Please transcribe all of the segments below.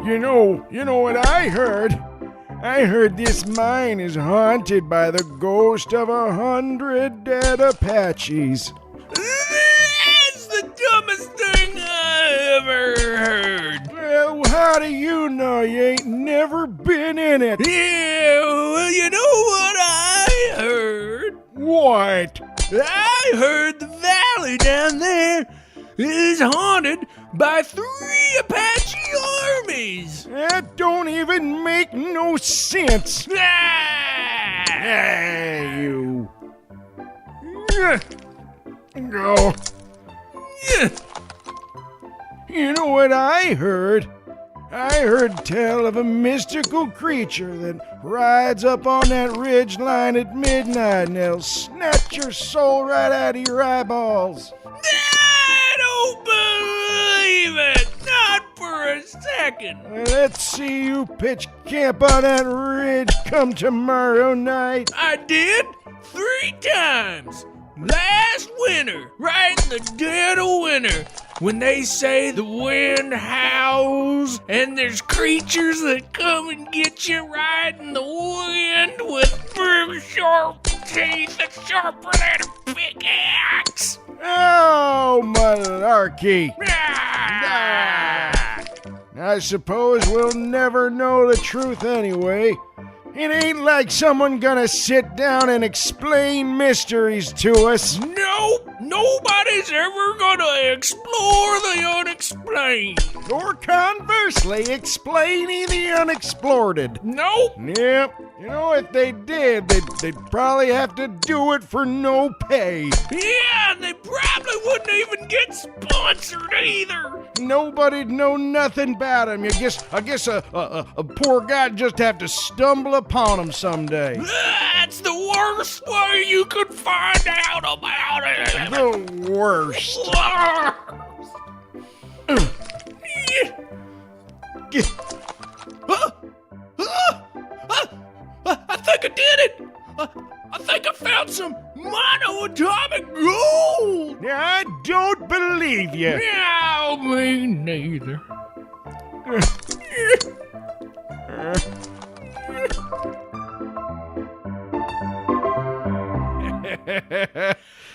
You know what I heard? I heard this mine is haunted by the ghost of 100 dead Apaches. That's the dumbest thing I ever heard. Well, how do you know? You ain't never been in it. Yeah, well, you know what I heard? What? I heard the valley down there is haunted by 3 Apache armies. That don't even make no sense. Ah! Hey, you. Go. You know what I heard? I heard tell of a mystical creature that rides up on that ridge line at midnight and they'll snatch your soul right out of your eyeballs. I don't believe it. Not for a second. Let's see you pitch camp on that ridge come tomorrow night. I did 3 times. Last winter, right in the dead of winter, when they say the wind howls and there's creatures that come and get you right in the wind with big sharp teeth that's sharper than a pickaxe. Oh, malarkey. Ah! I suppose we'll never know the truth anyway. It ain't like someone gonna sit down and explain mysteries to us. Nope, nobody's ever gonna explore the unexplained. Or conversely, explaining the unexplored. Nope. Yep. You know, if they did, they'd probably have to do it for no pay. Yeah, and they probably wouldn't even get sponsored either. Nobody'd know nothing about him. I guess a poor guy'd just have to stumble upon him someday. That's the worst way you could find out about it. The worst. I think I did it. I think I found some monoatomic gold. I don't believe you. Yeah, me neither.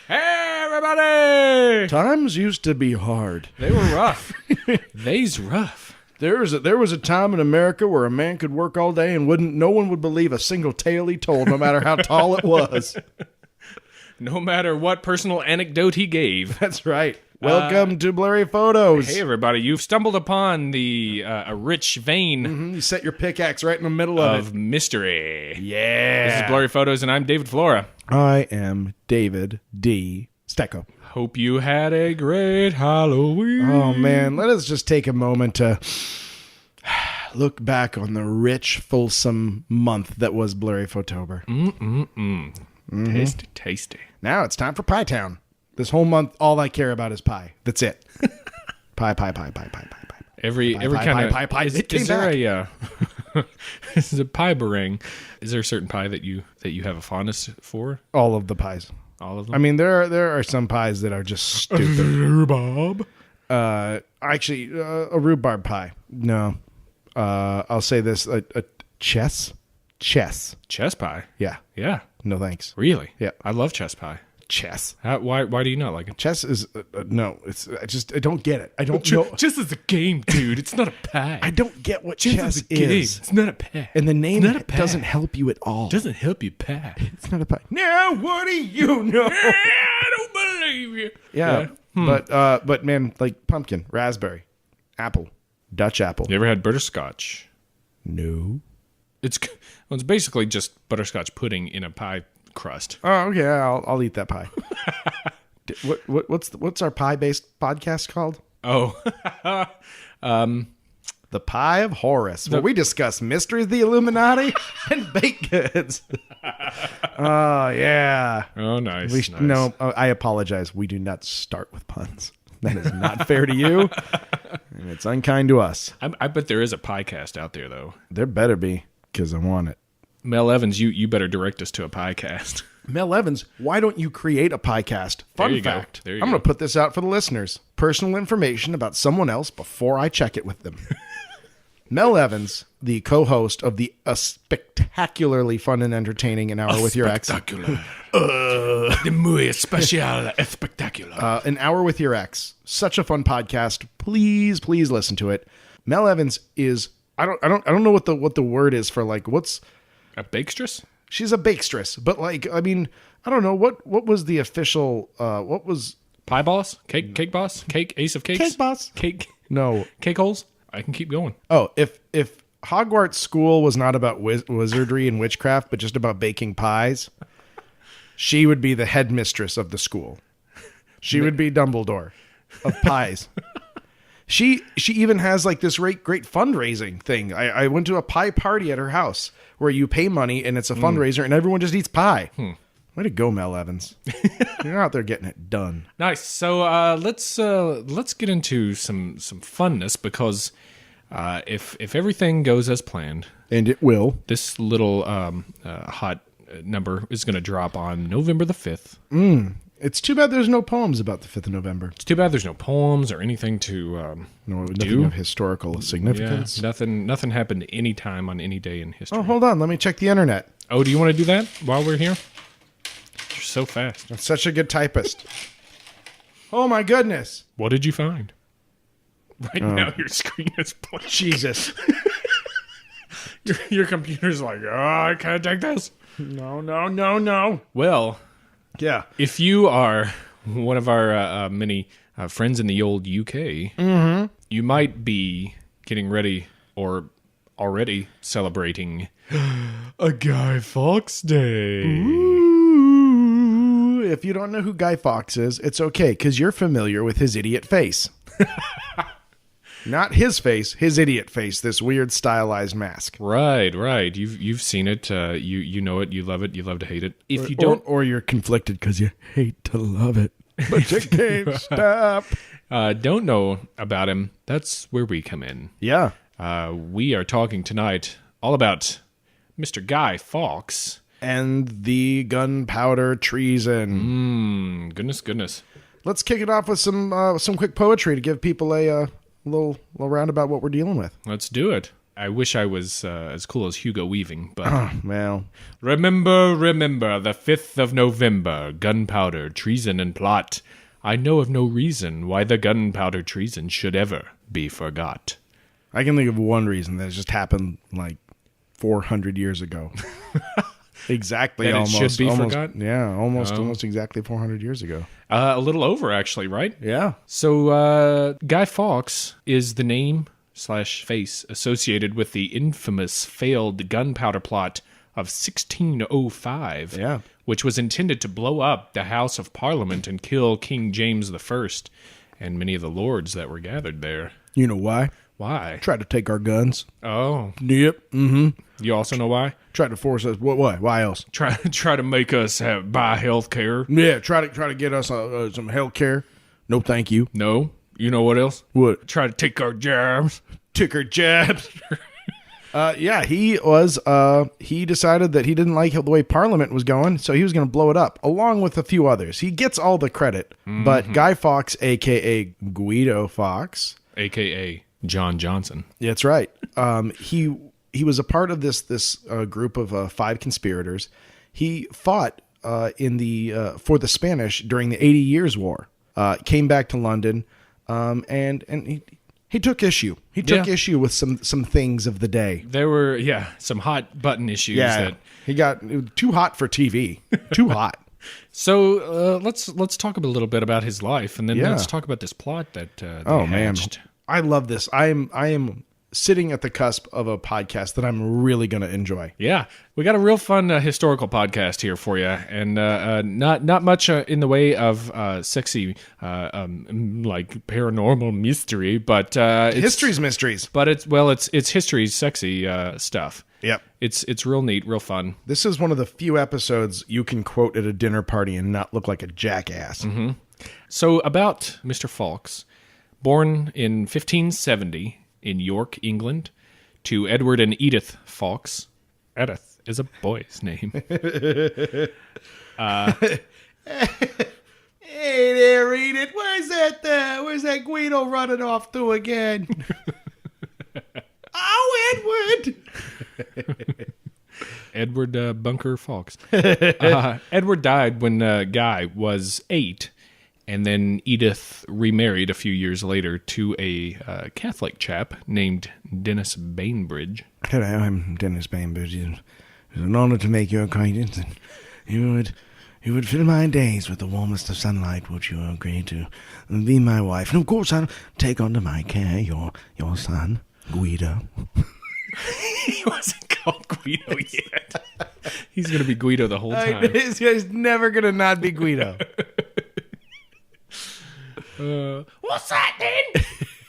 Hey, everybody! Times used to be hard. They were rough. They's rough. There was a time in America where a man could work all day and no one would believe a single tale he told, no matter how tall it was. No matter what personal anecdote he gave. That's right. Welcome to Blurry Photos. Hey, everybody. You've stumbled upon a rich vein You set your pickaxe right in the middle of it. mystery. Yeah. This is Blurry Photos, and I'm David Flora. I am David D. Stecco. Hope you had a great Halloween. Oh, man. Let us just take a moment to look back on the rich, fulsome month that was Blurry Photober. Tasty, tasty. Now it's time for Pie Town. This whole month, all I care about is pie. That's it. Pie. Every kind of pie. Is there is a pie meringue? Is there a certain pie that you have a fondness for? All of the pies. All of them. I mean, there are some pies that are just stupid. Rhubarb. Actually, a rhubarb pie. No. I'll say this: a chess pie. Yeah. Yeah. No thanks. Really? Yeah. I love chess pie. Chess. Why do you not like it? Chess is no. I don't get it. I don't know. Chess is a game, dude. It's not a pie. I don't get what chess chess is. A game. is. It's not a pie. And the name It's not a pie. doesn't help you at all. It doesn't help you pie. It's not a pie. Now what do you know? I don't believe you. Yeah. But man, like pumpkin, raspberry, apple, Dutch apple. You ever had butterscotch? No. It's basically just butterscotch pudding in a pie crust. Oh, okay. I'll eat that pie. What's our pie-based podcast called? Oh, The Pie of Horus, where we discuss mysteries, the Illuminati, and baked goods. Oh, yeah. oh, nice. nice. No, I apologize. We do not start with puns. That is not fair to you, and it's unkind to us. I bet there is a pie cast out there, though. There better be, because I want it. Mel Evans, you better direct us to a pie cast. Mel Evans, why don't you create a podcast? Fun fact. I'm going to put this out for the listeners. Personal information about someone else before I check it with them. Mel Evans, the co-host of the spectacularly fun and entertaining An Hour with Your Ex. Spectacular. The muy especial espectacular. An Hour with Your Ex. Such a fun podcast. Please listen to it. Mel Evans is I don't know what the word is for like what's a bakestress? She's a bakestress, but like I mean, I don't know what was the official what was pie boss? Cake boss? Cake ace of cakes? Cake boss? Cake? No. Cake holes? I can keep going. Oh, if Hogwarts School was not about wizardry and witchcraft, but just about baking pies, she would be the headmistress of the school. She would be Dumbledore of pies. She even has like this great fundraising thing. I went to a pie party at her house where you pay money and it's a fundraiser and everyone just eats pie. Way to go, Mel Evans. You're out there getting it done. Nice. So let's get into some funness because if everything goes as planned, and it will, this little hot number is going to drop on November the 5th. It's too bad there's no poems about the 5th of November. It's too bad there's no poems or anything to nothing of historical significance. Yeah, nothing happened any time on any day in history. Oh, hold on. Let me check the internet. Oh, do you want to do that while we're here? You're so fast. I'm such a good typist. Oh, my goodness. What did you find? Right now, your screen is blank. Jesus. Your computer's like, I can't take this. No. Well... Yeah. If you are one of our many friends in the old UK, you might be getting ready or already celebrating a Guy Fawkes Day. Ooh, if you don't know who Guy Fawkes is, it's okay, because you're familiar with his idiot face. Not his face, his idiot face, this weird stylized mask. Right. You've seen it. You know it. You love it. You love to hate it. If you don't, or you're conflicted because you hate to love it, but you can't stop. Don't know about him. That's where we come in. Yeah. We are talking tonight all about Mr. Guy Fawkes and the gunpowder treason. Goodness. Let's kick it off with some quick poetry to give people a little roundabout what we're dealing with. Let's do it. I wish I was as cool as Hugo Weaving, but... well. Remember, the 5th of November, gunpowder, treason, and plot. I know of no reason why the gunpowder treason should ever be forgot. I can think of one reason that it just happened like 400 years ago. Exactly. That almost. It should be almost, forgotten? Yeah, almost exactly 400 years ago. A little over, actually, right? Yeah. So, Guy Fawkes is the name / face associated with the infamous failed gunpowder plot of 1605, which was intended to blow up the House of Parliament and kill King James I and many of the lords that were gathered there. You know why? Why? Tried to take our guns. Oh. Yep. Mm-hmm. You also know why? Tried to force us. What? Why else? Try to make us buy health care. Yeah. Try to get us some health care. No, thank you. No. You know what else? What? Try to take our jabs. Took our jabs. Yeah. He was. He decided that he didn't like the way Parliament was going, so he was going to blow it up, along with a few others. He gets all the credit, but Guy Fawkes, aka Guido Fawkes, aka John Johnson. That's right. He was a part of this group of 5 conspirators. He fought in the for the Spanish during the 80 Years' War. Came back to London, and he took issue. He took issue with some things of the day. There were some hot button issues. Yeah, that he got too hot for TV. Too hot. So let's talk a little bit about his life, and then let's talk about this plot that they hatched. Man, I love this. I am sitting at the cusp of a podcast that I'm really going to enjoy. Yeah, we got a real fun historical podcast here for you, and not much in the way of sexy like paranormal mystery, but history's mysteries. But it's history's sexy stuff. Yep, it's real neat, real fun. This is one of the few episodes you can quote at a dinner party and not look like a jackass. Mm-hmm. So about Mr. Fawkes, born in 1570 in York, England, to Edward and Edith Fawkes. Edith. is a boy's name. Hey there, Enid. Where's that Guido running off to again? Oh, Edward. Edward Bunker Fawkes. Edward died when Guy was 8, and then Edith remarried a few years later to a Catholic chap named Dennis Bainbridge. Hello, I'm Dennis Bainbridge. It's an honor to make your acquaintance. And you would fill my days with the warmest of sunlight, would you agree to be my wife? And of course, I'll take under my care your son, Guido. He wasn't called Guido yet. He's going to be Guido the whole time. He's never going to not be Guido. What's that then?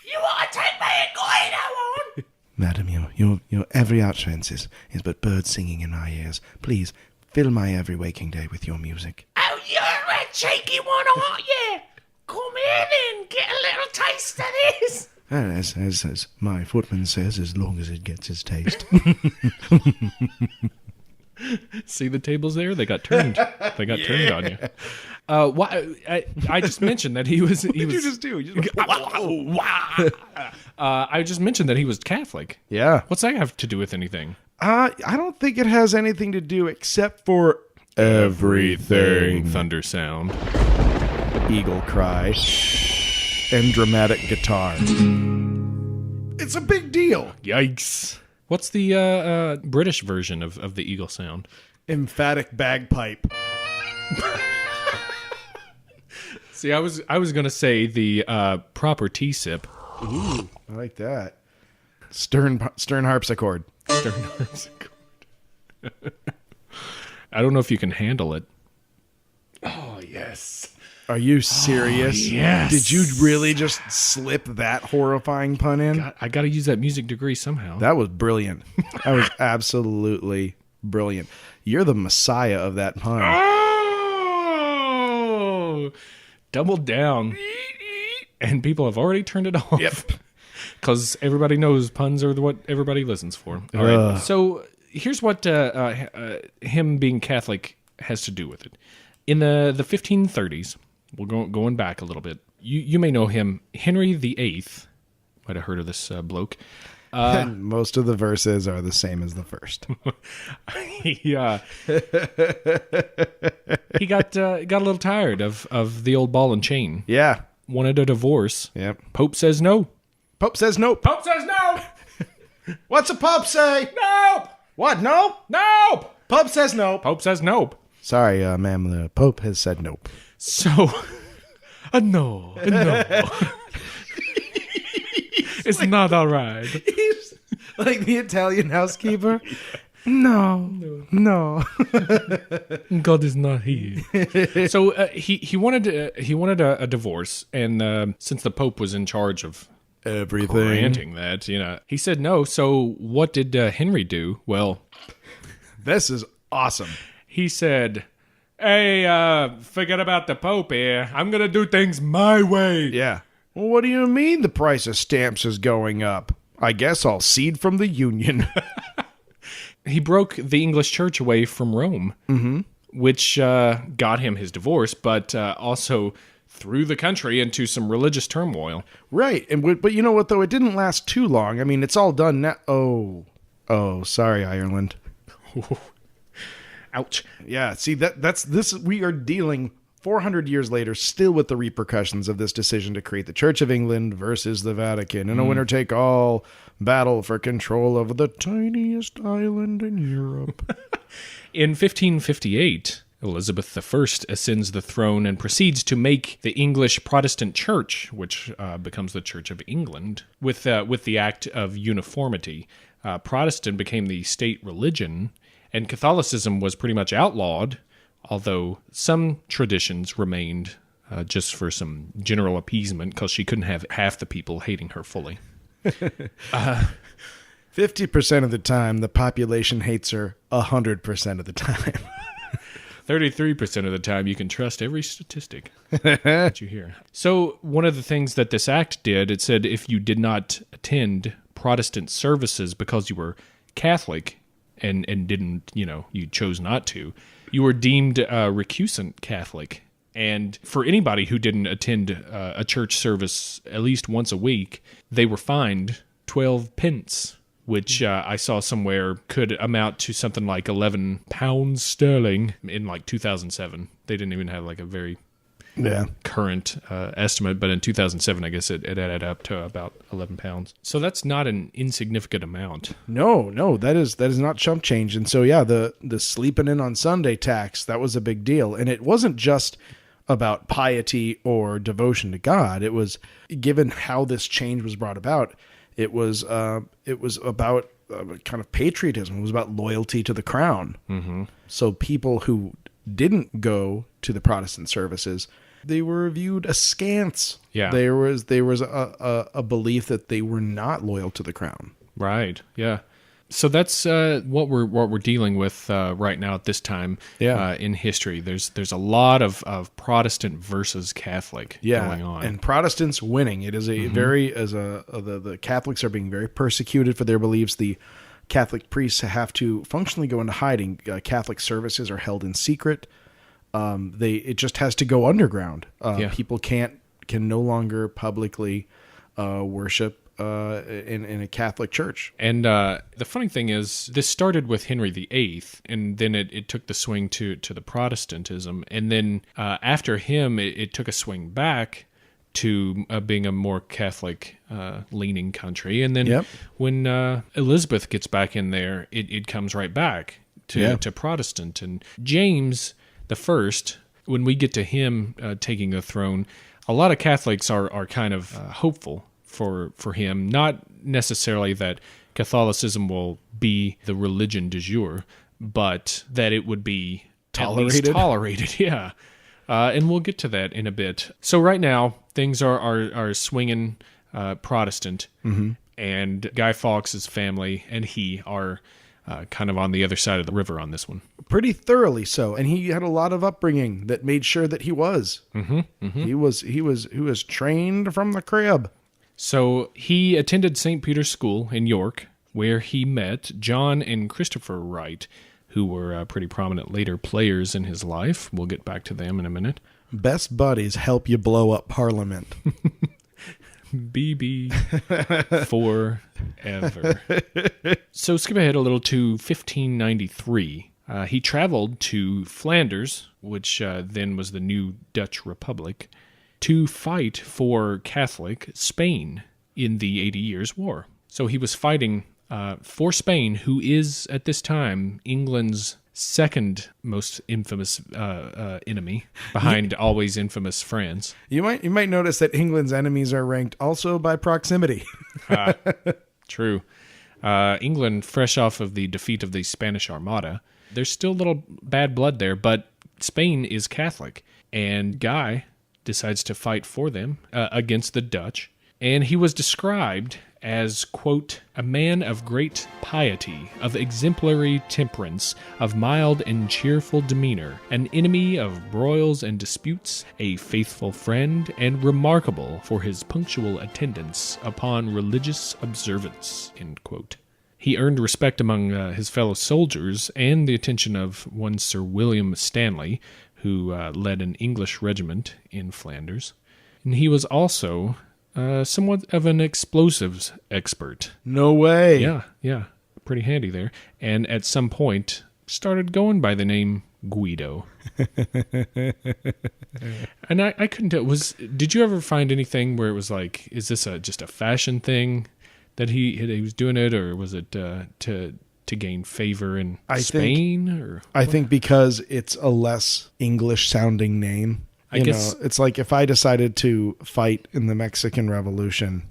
You want to take me and Guido on? Madam, your every utterance is but birds singing in my ears. Please, fill my every waking day with your music. Oh, you're a cheeky one, aren't you? Come here then, get a little taste of this. As my footman says, as long as it gets his taste. See the tables there? They got turned. They got turned on you. Why? I just mentioned that he was. What did you just do? You just I just mentioned that he was Catholic. Yeah. What's that have to do with anything? I don't think it has anything to do except for everything. Thunder sound. Eagle cry. And dramatic guitar. It's a big deal. Yikes. What's the British version of the eagle sound? Emphatic bagpipe. See, I was going to say the proper T-sip. Ooh, I like that. Stern harpsichord. Stern harpsichord. I don't know if you can handle it. Oh, yes. Are you serious? Oh, yes. Did you really just slip that horrifying pun in? I got to use that music degree somehow. That was brilliant. That was absolutely brilliant. You're the messiah of that pun. Oh! Double down. And people have already turned it off. Yep. Because everybody knows puns are what everybody listens for. All right. So here's what him being Catholic has to do with it. In the 1530s, we're going back a little bit. You may know him, Henry VIII. Might have heard of this bloke. Most of the verses are the same as the first. Yeah. He got a little tired of the old ball and chain. Yeah. Wanted a divorce. Yep. Pope says no. Pope says no. Pope says no. What's a pope say? Nope. What? No? Nope. Pope says no. Pope says nope. Sorry, ma'am. The Pope has said nope. So, no. It's like, not all right. He's like the Italian housekeeper. No. God is not here. So he wanted a divorce, and since the Pope was in charge of everything, granting that, he said no. So what did Henry do? Well, this is awesome. He said, "Hey, forget about the Pope here. I'm gonna do things my way." Yeah. Well, what do you mean the price of stamps is going up? I guess I'll cede from the Union. He broke the English church away from Rome, which got him his divorce, but also threw the country into some religious turmoil. Right. But you know what, though? It didn't last too long. I mean, it's all done now. Oh, sorry, Ireland. Ouch. Yeah, see, that's this. We are dealing 400 years later still with the repercussions of this decision to create the Church of England versus the Vatican in a winner-take-all battle for control of the tiniest island in Europe. In 1558, Elizabeth I ascends the throne and proceeds to make the English Protestant Church, which becomes the Church of England, with the Act of Uniformity. Protestant became the state religion, and Catholicism was pretty much outlawed, although some traditions remained just for some general appeasement because she couldn't have half the people hating her fully. 50% of the time, the population hates her 100% of the time. 33% of the time, you can trust every statistic that you hear. So one of the things that this act did, it said if you did not attend Protestant services because you were Catholic, and didn't, you chose not to, you were deemed a recusant Catholic. And for anybody who didn't attend a church service at least once a week, they were fined 12 pence, which I saw somewhere could amount to something like 11 pounds sterling in like 2007. They didn't even have like a very current estimate, but in 2007, I guess it added up to about 11 pounds. So that's not an insignificant amount. No, that is not chump change. And so, yeah, the sleeping in on Sunday tax, that was a big deal. And it wasn't just about piety or devotion to God. It was, given how this change was brought about, it was about kind of patriotism. It was about loyalty to the crown. Mm-hmm. So people who didn't go to the Protestant services, they were viewed askance. Yeah. There was a belief that they were not loyal to the crown. Right. Yeah. So that's what we're dealing with right now at this time in history. There's a lot of Protestant versus Catholic going on, and Protestants winning. It is a the Catholics are being very persecuted for their beliefs. The Catholic priests have to functionally go into hiding. Catholic services are held in secret. It just has to go underground. People can no longer publicly worship in a Catholic church. And the funny thing is, this started with Henry VIII, and then it took the swing to the Protestantism, and then after him, it took a swing back to being a more Catholic leaning country. And then when Elizabeth gets back in there, it comes right back to Protestant. And James the First, when we get to him taking the throne, a lot of Catholics are kind of hopeful for him. Not necessarily that Catholicism will be the religion du jour, but that it would be tolerated. Yeah. And we'll get to that in a bit. So right now, things are swinging Protestant, and Guy Fawkes' family and he are kind of on the other side of the river on this one. Pretty thoroughly so. And he had a lot of upbringing that made sure that he was. He was trained from the crib. So he attended St. Peter's School in York, where he met John and Christopher Wright, who were pretty prominent later players in his life. We'll get back to them in a minute. Best buddies help you blow up Parliament. BB forever. So skip ahead a little to 1593. He traveled to Flanders, which then was the new Dutch Republic, to fight for Catholic Spain in the 80 Years' War. So he was fighting for Spain, who is, at this time, England's second most infamous enemy, behind always infamous France. You might notice that England's enemies are ranked also by proximity. True. England, fresh off of the defeat of the Spanish Armada, there's still a little bad blood there, but Spain is Catholic, and Guy decides to fight for them against the Dutch, and he was described as, quote, a man of great piety, of exemplary temperance, of mild and cheerful demeanor, an enemy of broils and disputes, a faithful friend, and remarkable for his punctual attendance upon religious observance, end quote. He earned respect among his fellow soldiers and the attention of one Sir William Stanley, who led an English regiment in Flanders. And he was also somewhat of an explosives expert. No way. Yeah. Pretty handy there. And at some point, started going by the name Guido. And I couldn't tell. Did you ever find anything where it was like, is this just a fashion thing that he was doing it, or was it to gain favor in Spain? I think because it's a less English-sounding name. I guess it's like if I decided to fight in the Mexican Revolution,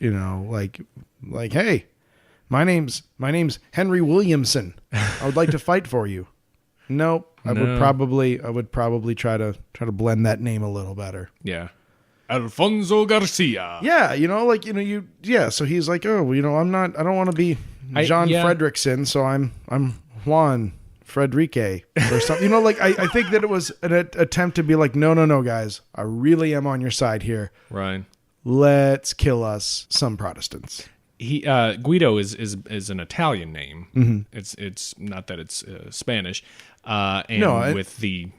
like, hey, my name's Henry Williamson. I would like to fight for you. Nope. I would probably try to blend that name a little better. Yeah. Alfonso Garcia. Yeah, so he's like, I don't want to be John Fredrickson, so I'm Juan Frederique or something. I think that it was an attempt to be like, no, guys, I really am on your side here. Right. Let's kill us some Protestants. Guido is an Italian name. Mm-hmm. It's not that it's Spanish. With the,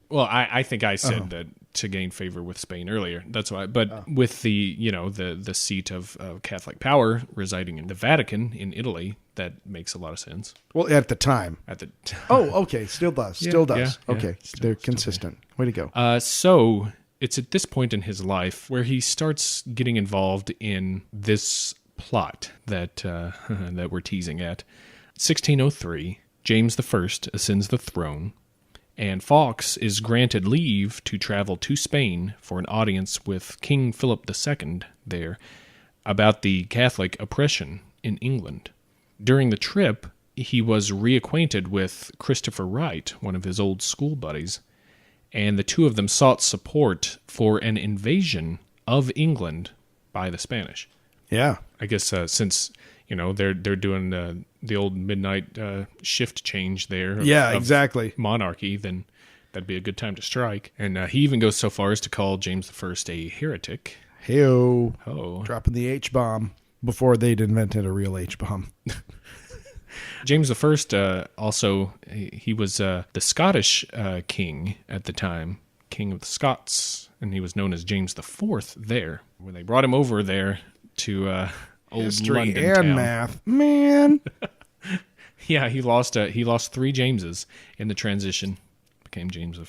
well, I think I said that to gain favor with Spain earlier. That's why. But with the the seat of Catholic power residing in the Vatican in Italy, that makes a lot of sense. Well, at the time. Oh, okay. Still does. Still does. Yeah, okay. They're consistent. Way to go. So it's at this point in his life where he starts getting involved in this plot that that we're teasing at. 1603, James I ascends the throne, and Fawkes is granted leave to travel to Spain for an audience with King Philip II there about the Catholic oppression in England. During the trip, he was reacquainted with Christopher Wright, one of his old school buddies, and the two of them sought support for an invasion of England by the Spanish. Yeah. I guess since they're doing the old midnight shift change there. Of exactly. Monarchy, then that'd be a good time to strike. And he even goes so far as to call James I a heretic. Hey-o. Oh. Dropping the H-bomb before they'd invented a real H-bomb. James I also, he was the Scottish king at the time, King of the Scots, and he was known as James IV there. When they brought him over there to old History London and town. math. Man. Yeah, he lost 3 Jameses in the transition. Became James I.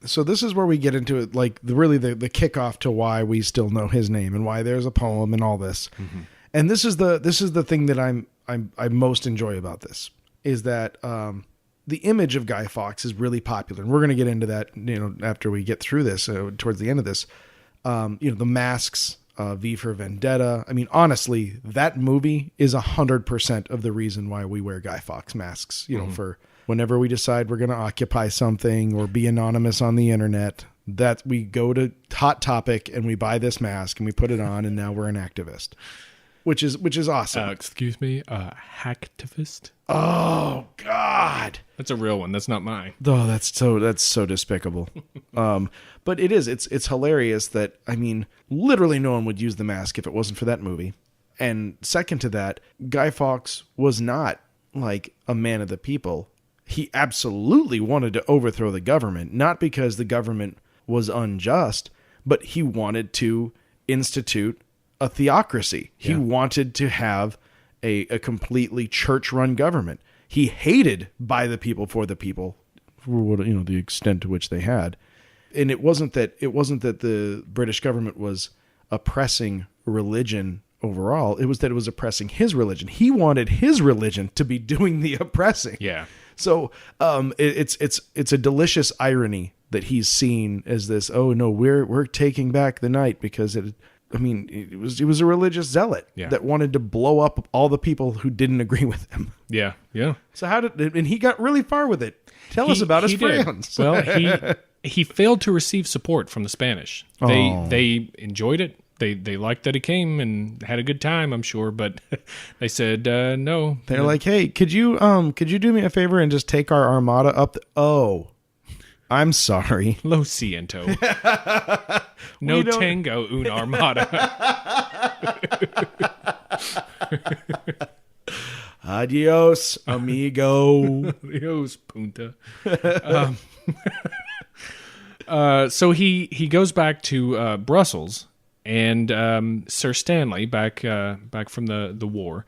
So this is where we get into it, like the kickoff to why we still know his name and why there's a poem and all this. Mm-hmm. And this is the thing that I most enjoy about this is that the image of Guy Fawkes is really popular, and we're going to get into that after we get through this towards the end of this. The masks. V for Vendetta. I mean, honestly, that movie is 100% of the reason why we wear Guy Fawkes masks, for whenever we decide we're going to occupy something or be anonymous on the internet, that we go to Hot Topic and we buy this mask and we put it on and now we're an activist, which is awesome. Excuse me, hacktivist? Oh God. That's a real one. That's not mine. Oh, that's so despicable. But it's hilarious that, I mean, literally no one would use the mask if it wasn't for that movie. And second to that, Guy Fawkes was not like a man of the people. He absolutely wanted to overthrow the government, not because the government was unjust, but he wanted to institute a theocracy. Yeah. He wanted to have a completely church-run government. He hated by the people for the people, for the extent to which they had. And it wasn't that the British government was oppressing religion overall. It was that it was oppressing his religion. He wanted his religion to be doing the oppressing. Yeah. So it's a delicious irony that he's seen as this. Oh no, we're taking back the night because it was a religious zealot that wanted to blow up all the people who didn't agree with him. Yeah, yeah. So and he got really far with it. Tell us about his friends. Well, he failed to receive support from the Spanish. They enjoyed it. They liked that he came and had a good time, I'm sure, but they said no. They're like, hey, could you do me a favor and just take our armada up? I'm sorry. Lo siento. No tango un armada. Adios, amigo. Adios, punta. So he goes back to Brussels, and Sir Stanley, back from the war,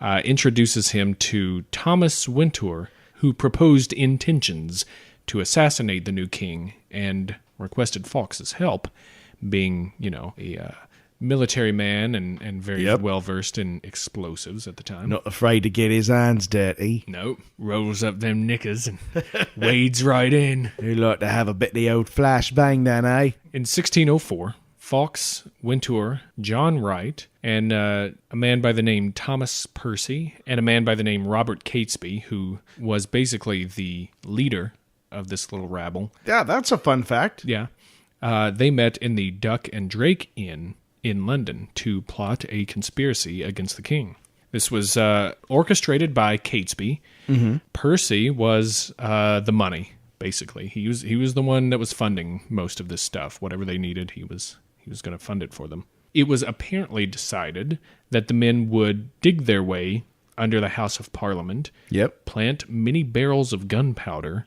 introduces him to Thomas Wintour, who proposed intentions to assassinate the new king and requested Fawkes' help, being, a military man and very well versed in explosives at the time. Not afraid to get his hands dirty. Nope. Rolls up them knickers and wades right in. You like to have a bit of the old flashbang then, eh? In 1604, Fawkes, Wintour, John Wright, and a man by the name Thomas Percy, and a man by the name Robert Catesby, who was basically the leader of this little rabble. Yeah, that's a fun fact. Yeah. They met in the Duck and Drake Inn in London to plot a conspiracy against the king. This was orchestrated by Catesby. Mm-hmm. Percy was the money, basically. He was the one that was funding most of this stuff. Whatever they needed, he was going to fund it for them. It was apparently decided that the men would dig their way under the House of Parliament, plant many barrels of gunpowder,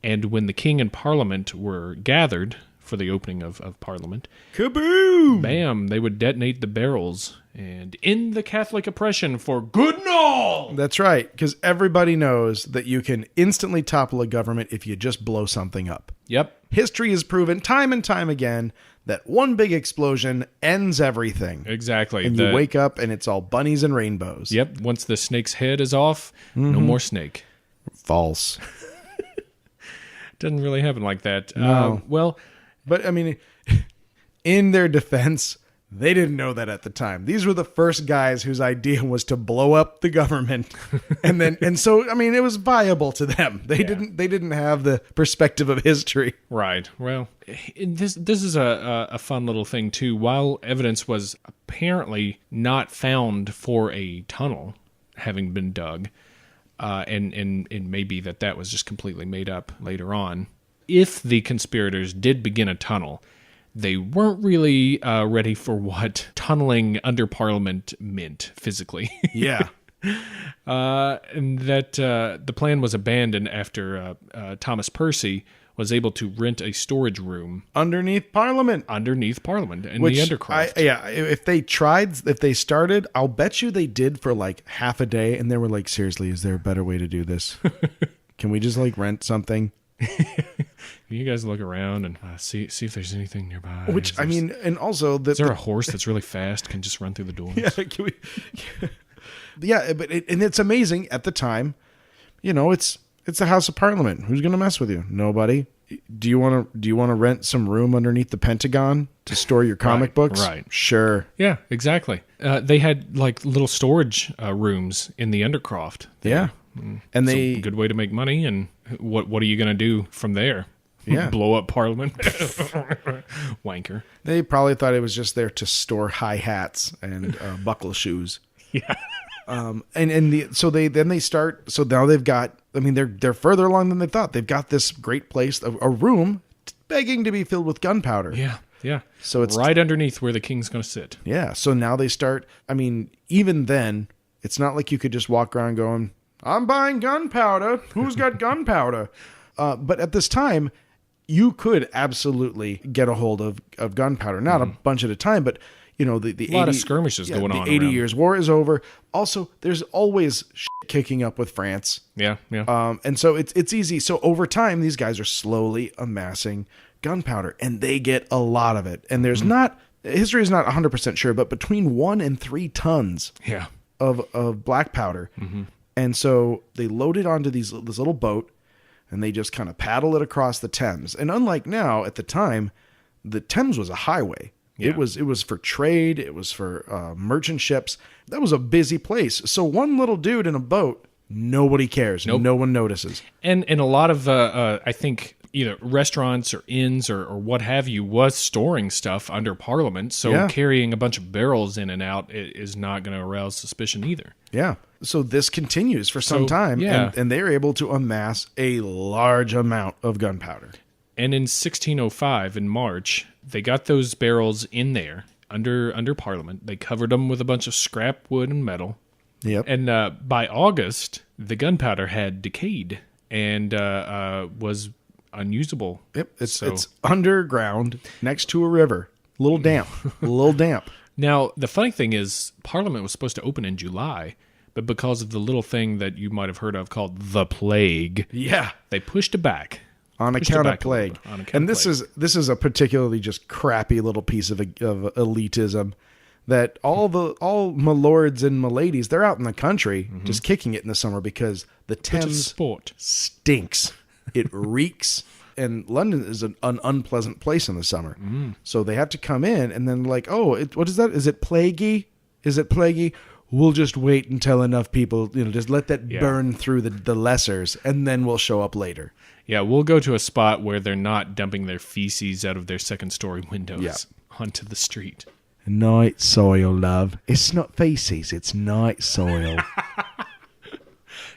and when the king and Parliament were gathered for the opening of Parliament, kaboom! Bam! They would detonate the barrels and end the Catholic oppression for good and all! That's right, because everybody knows that you can instantly topple a government if you just blow something up. Yep. History has proven time and time again that one big explosion ends everything. Exactly. And you wake up and it's all bunnies and rainbows. Yep. Once the snake's head is off, no more snake. False. Doesn't really happen like that. No. Well... But, I mean, in their defense, they didn't know that at the time. These were the first guys whose idea was to blow up the government. and so, I mean, it was viable to them. They didn't have the perspective of history. Right. Well, this is a fun little thing, too. While evidence was apparently not found for a tunnel having been dug, and maybe that was just completely made up later on, if the conspirators did begin a tunnel, they weren't really ready for what tunneling under Parliament meant physically. Yeah. And that the plan was abandoned after Thomas Percy was able to rent a storage room underneath Parliament in the Undercroft. If they started, I'll bet you they did for like half a day, and they were like, seriously, is there a better way to do this? Can we just like rent something? You guys look around and see if there's anything nearby. Which, I mean, and also... Is there a horse that's really fast, can just run through the doors? Yeah, but it's amazing at the time. You know, it's the House of Parliament. Who's going to mess with you? Nobody. Do you want to rent some room underneath the Pentagon to store your comic books? Right. Sure. Yeah, exactly. They had like little storage rooms in the Undercroft. Yeah. And it's a good way to make money. And what are you going to do from there? Yeah. Blow up Parliament? Wanker. They probably thought it was just there to store high hats and buckle shoes. Yeah. So they start. So now they've got. I mean, they're further along than they thought. They've got this great place, a room, begging to be filled with gunpowder. Yeah. Yeah. So it's right underneath where the king's going to sit. Yeah. So now they start. I mean, even then, it's not like you could just walk around going, "I'm buying gunpowder. Who's got gunpowder?" But at this time, you could absolutely get a hold of gunpowder. Not a bunch at a time, but you know the a lot of skirmishes going on. The 80 Years' War is over. Also, there's always shit kicking up with France. Yeah, yeah. And so it's easy. So over time, these guys are slowly amassing gunpowder, and they get a lot of it. And there's history is not 100% sure, but between 1 and 3 tons of black powder. Mm-hmm. And so they load it onto this little boat, and they just kind of paddle it across the Thames. And unlike now, at the time, the Thames was a highway. Yeah. It was for trade. It was for merchant ships. That was a busy place. So one little dude in a boat, nobody cares. Nope. No one notices. And a lot of, I think, either restaurants or inns or what have you was storing stuff under Parliament. So carrying a bunch of barrels in and out is not going to arouse suspicion either. Yeah. So this continues for some time. Yeah. And they're able to amass a large amount of gunpowder. And in 1605, in March, they got those barrels in there under Parliament. They covered them with a bunch of scrap wood and metal. Yep. And by August, the gunpowder had decayed and was unusable. Yep. It's underground next to a river. A little damp. Now, the funny thing is, Parliament was supposed to open in July, but because of the little thing that you might have heard of called the plague, they pushed it back. On account of plague. And this is a particularly just crappy little piece of elitism that all my lords and my ladies, they're out in the country just kicking it in the summer because the Thames stinks. It reeks. And London is an unpleasant place in the summer. So they have to come in and then like, what is that? Is it plaguey? We'll just wait until enough people, just let that burn through the lessers, and then we'll show up later. Yeah, we'll go to a spot where they're not dumping their feces out of their second-story windows onto the street. Night soil, love. It's not feces, it's night soil.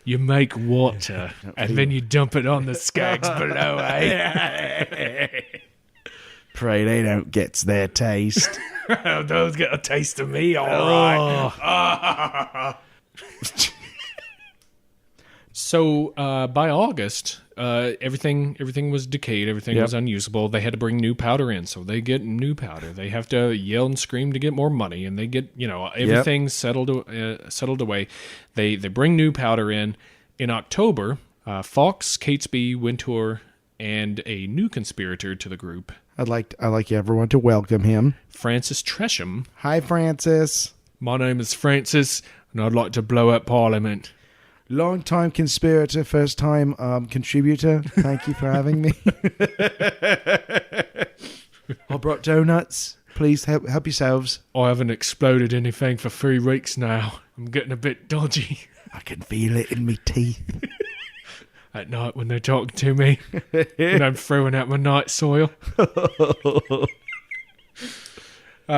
You make water, and then you dump it on the skags below, eh? Pray they don't get their taste. Those get a taste of me, all right. So by August, everything was decayed. Everything was unusable. They had to bring new powder in, so they get new powder. They have to yell and scream to get more money, and they get everything settled away. They bring new powder in. In October, Fawkes, Catesby, Wintour, and a new conspirator to the group. I'd like everyone to welcome him. Francis Tresham. Hi, Francis. My name is Francis, and I'd like to blow up Parliament. Long-time conspirator, first-time contributor. Thank you for having me. I brought donuts. Please help yourselves. I haven't exploded anything for 3 weeks now. I'm getting a bit dodgy. I can feel it in me teeth. At night when they're talking to me. When I'm throwing out my night soil.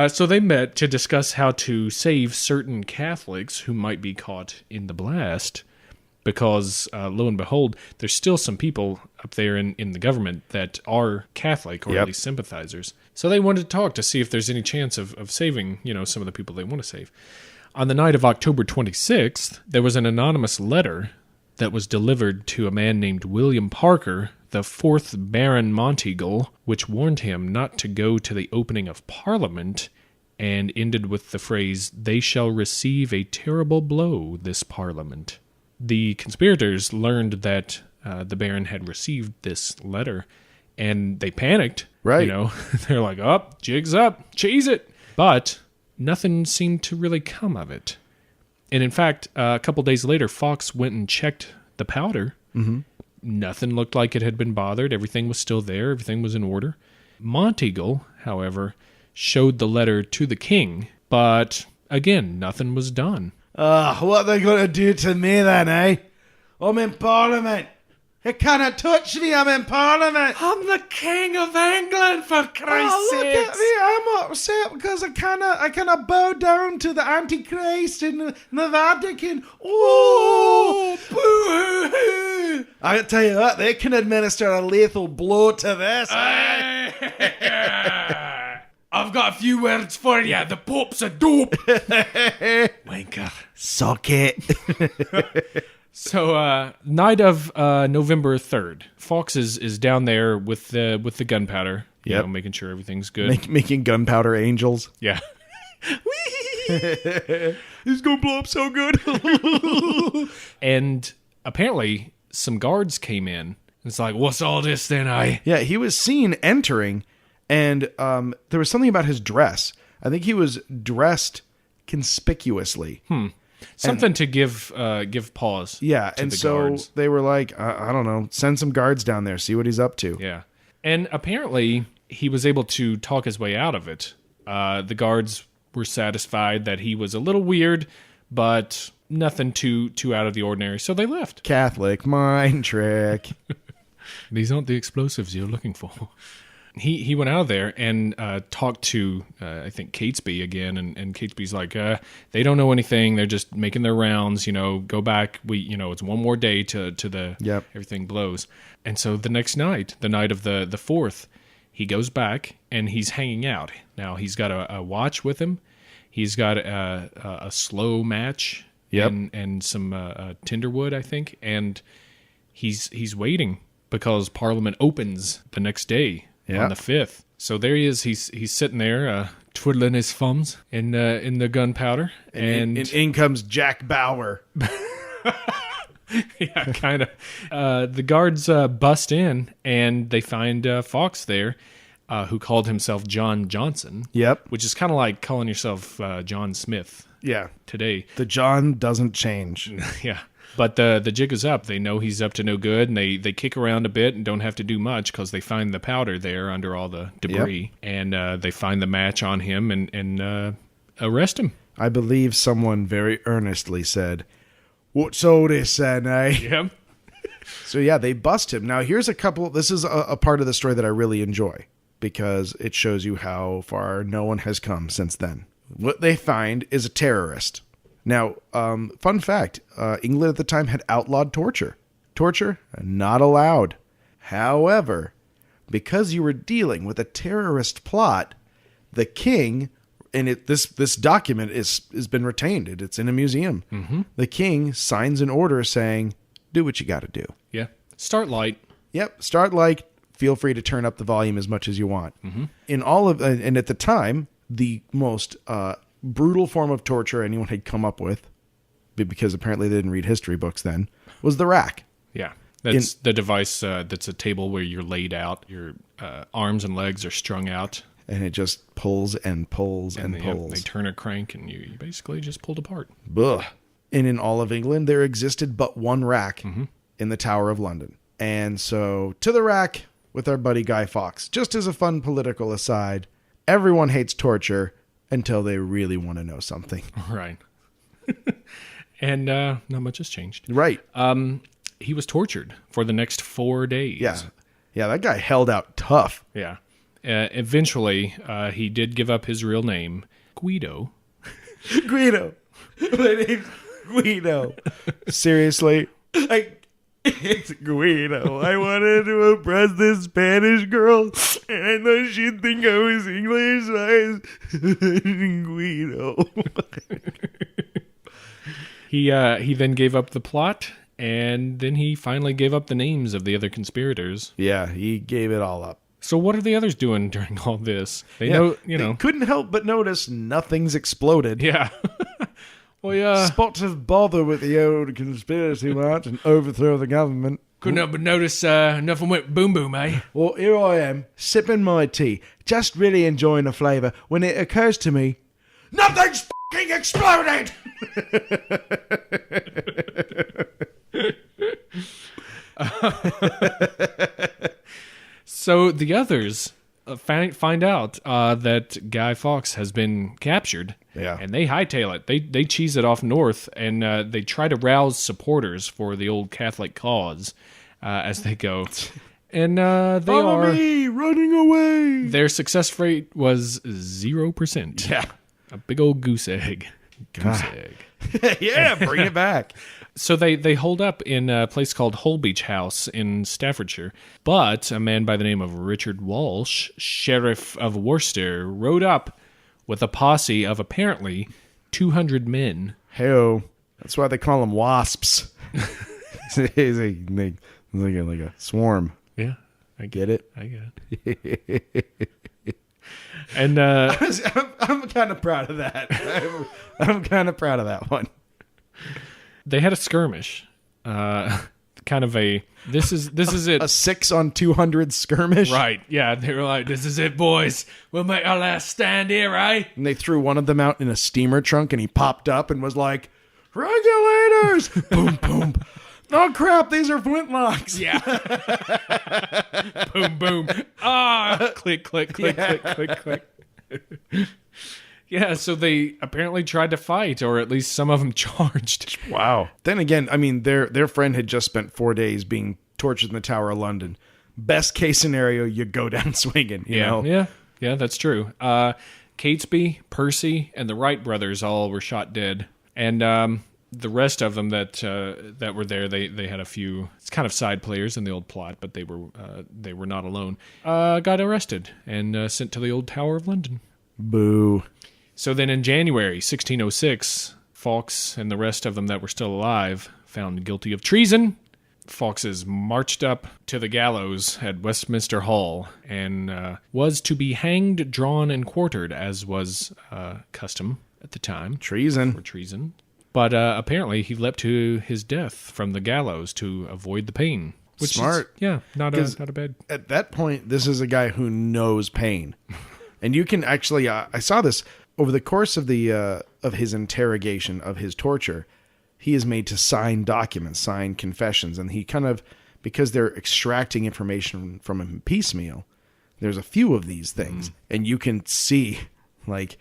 So they met to discuss how to save certain Catholics who might be caught in the blast. Because, lo and behold, there's still some people up there in the government that are Catholic, or at least sympathizers. So they wanted to talk to see if there's any chance of saving, some of the people they want to save. On the night of October 26th, there was an anonymous letter that was delivered to a man named William Parker, the 4th Baron Monteagle, which warned him not to go to the opening of Parliament, and ended with the phrase, "They shall receive a terrible blow, this Parliament." The conspirators learned that the Baron had received this letter, and they panicked. Right. They're like, "Oh, jig's up, cheese it." But nothing seemed to really come of it. And in fact, a couple days later, Fawkes went and checked the powder. Mm-hmm. Nothing looked like it had been bothered. Everything was still there. Everything was in order. Monteagle, however, showed the letter to the king, but again, nothing was done. What are they going to do to me then, eh? I'm in Parliament. You cannot touch me, I'm in Parliament. I'm the King of England, for Christ's Look sake. at me, I'm upset because I cannot bow down to the Antichrist in the Vatican. Oh, boo-hoo-hoo. I tell you what, they can administer a lethal blow to this. I've got a few words for you. The Pope's a dope. Wanker. Suck it. So, night of November 3rd, Fawkes is down there with the gunpowder, making sure everything's good. Making gunpowder angels. Yeah. It's going to blow up so good. And apparently, some guards came in. It's like, what's all this then, Yeah, he was seen entering, and there was something about his dress. I think he was dressed conspicuously. Something to give pause. Yeah, to and the so guards. they were like, I don't know, send some guards down there, see what he's up to. Yeah. And apparently, he was able to talk his way out of it. The guards were satisfied that he was a little weird, but nothing too out of the ordinary, so they left. Catholic mind trick. These aren't the explosives you're looking for. He went out of there and talked to, I think, Catesby again, and Catesby's like, they don't know anything. They're just making their rounds, go back. It's one more day to the everything blows. And so the next night, the night of the 4th, he goes back and he's hanging out. Now, he's got a watch with him. He's got a slow match and some tinderwood, I think. And he's waiting because Parliament opens the next day. On the 5th. So there he is. He's sitting there twiddling his thumbs in the gunpowder. And in comes Jack Bauer. Yeah, kind of. The guards bust in, and they find Fawkes there, who called himself John Johnson. Yep. Which is kind of like calling yourself John Smith. Yeah. Today. The John doesn't change. Yeah. But the jig is up. They know he's up to no good, and they kick around a bit and don't have to do much because they find the powder there under all the debris. Yep. And they find the match on him and arrest him. I believe someone very earnestly said, "What's all this then, eh?" Yep. So yeah, they bust him. Now here's a couple. This is a part of the story that I really enjoy because it shows you how far no one has come since then. What they find is a terrorist. Now, fun fact, England at the time had outlawed torture. Torture, not allowed. However, because you were dealing with a terrorist plot, the king And this document has been retained. It's in a museum. Mm-hmm. The king signs an order saying, do what you got to do. Yeah. Start light. Yep. Start light. Feel free to turn up the volume as much as you want. Mm-hmm. And at the time, the most brutal form of torture anyone had come up with, because apparently they didn't read history books then, was the rack. Yeah. That's the device that's a table where you're laid out. Your arms and legs are strung out. And it just pulls and pulls and pulls. They turn a crank and you basically just pulled apart. Ugh. And in all of England, there existed but one rack in the Tower of London. And so to the rack with our buddy Guy Fawkes. Just as a fun political aside, everyone hates torture until they really want to know something. Right. And not much has changed. Right. He was tortured for the next 4 days. Yeah. Yeah, that guy held out tough. Yeah. Eventually, he did give up his real name, Guido. Guido. My name's Guido. Seriously? It's Guido. I wanted to impress this Spanish girl, and I thought she'd think I was English, so I was Guido. He then gave up the plot, and then he finally gave up the names of the other conspirators. Yeah, he gave it all up. So what are the others doing during all this? They couldn't help but notice nothing's exploded. Yeah. Well, yeah. Spots of bother with the old conspiracy march and overthrow the government. Couldn't help but notice nothing went boom boom, eh? Well, here I am, sipping my tea, just really enjoying the flavour, when it occurs to me, nothing's fucking exploded! So the others find out that Guy Fawkes has been captured. Yeah. And they hightail it. They cheese it off north, and they try to rouse supporters for the old Catholic cause as they go. And they Follow me, running away. Their success rate was 0%. Yeah. A big old goose egg. Goose egg. Yeah, bring it back. So they hold up in a place called Holbeach House in Staffordshire. But a man by the name of Richard Walsh, Sheriff of Worcester, rode up with a posse of apparently 200 men. Hey-o. That's why they call them wasps. It's like a swarm. Yeah. I get it. And I'm kind of proud of that. I'm kind of proud of that one. They had a skirmish. Kind of a this is it. A 6 on 200 skirmish. Right. Yeah. They were like, this is it, boys. We'll make our last stand here, right? And they threw one of them out in a steamer trunk, and he popped up and was like, "Regulators!" Boom, boom. Oh crap! These are flintlocks. Yeah. Boom, boom. Ah! Click, click, click, click, click, click. Yeah, so they apparently tried to fight, or at least some of them charged. Wow. Then again, I mean, their friend had just spent 4 days being tortured in the Tower of London. Best case scenario, you go down swinging, you know? Yeah, that's true. Catesby, Percy, and the Wright brothers all were shot dead. And the rest of them that were there, they had a few, it's kind of side players in the old plot, but they were not alone, got arrested and sent to the old Tower of London. Boo. So then in January 1606, Fawkes and the rest of them that were still alive found guilty of treason. Fawkes is marched up to the gallows at Westminster Hall and was to be hanged, drawn, and quartered, as was custom at the time. Treason. For treason. But apparently he leapt to his death from the gallows to avoid the pain. Which Smart. Not a bad. At that point, this is a guy who knows pain. And you can actually, I saw this over the course of of his interrogation, of his torture. He is made to sign documents, sign confessions, and he kind of, because they're extracting information from him piecemeal, there's a few of these things, and you can see, like,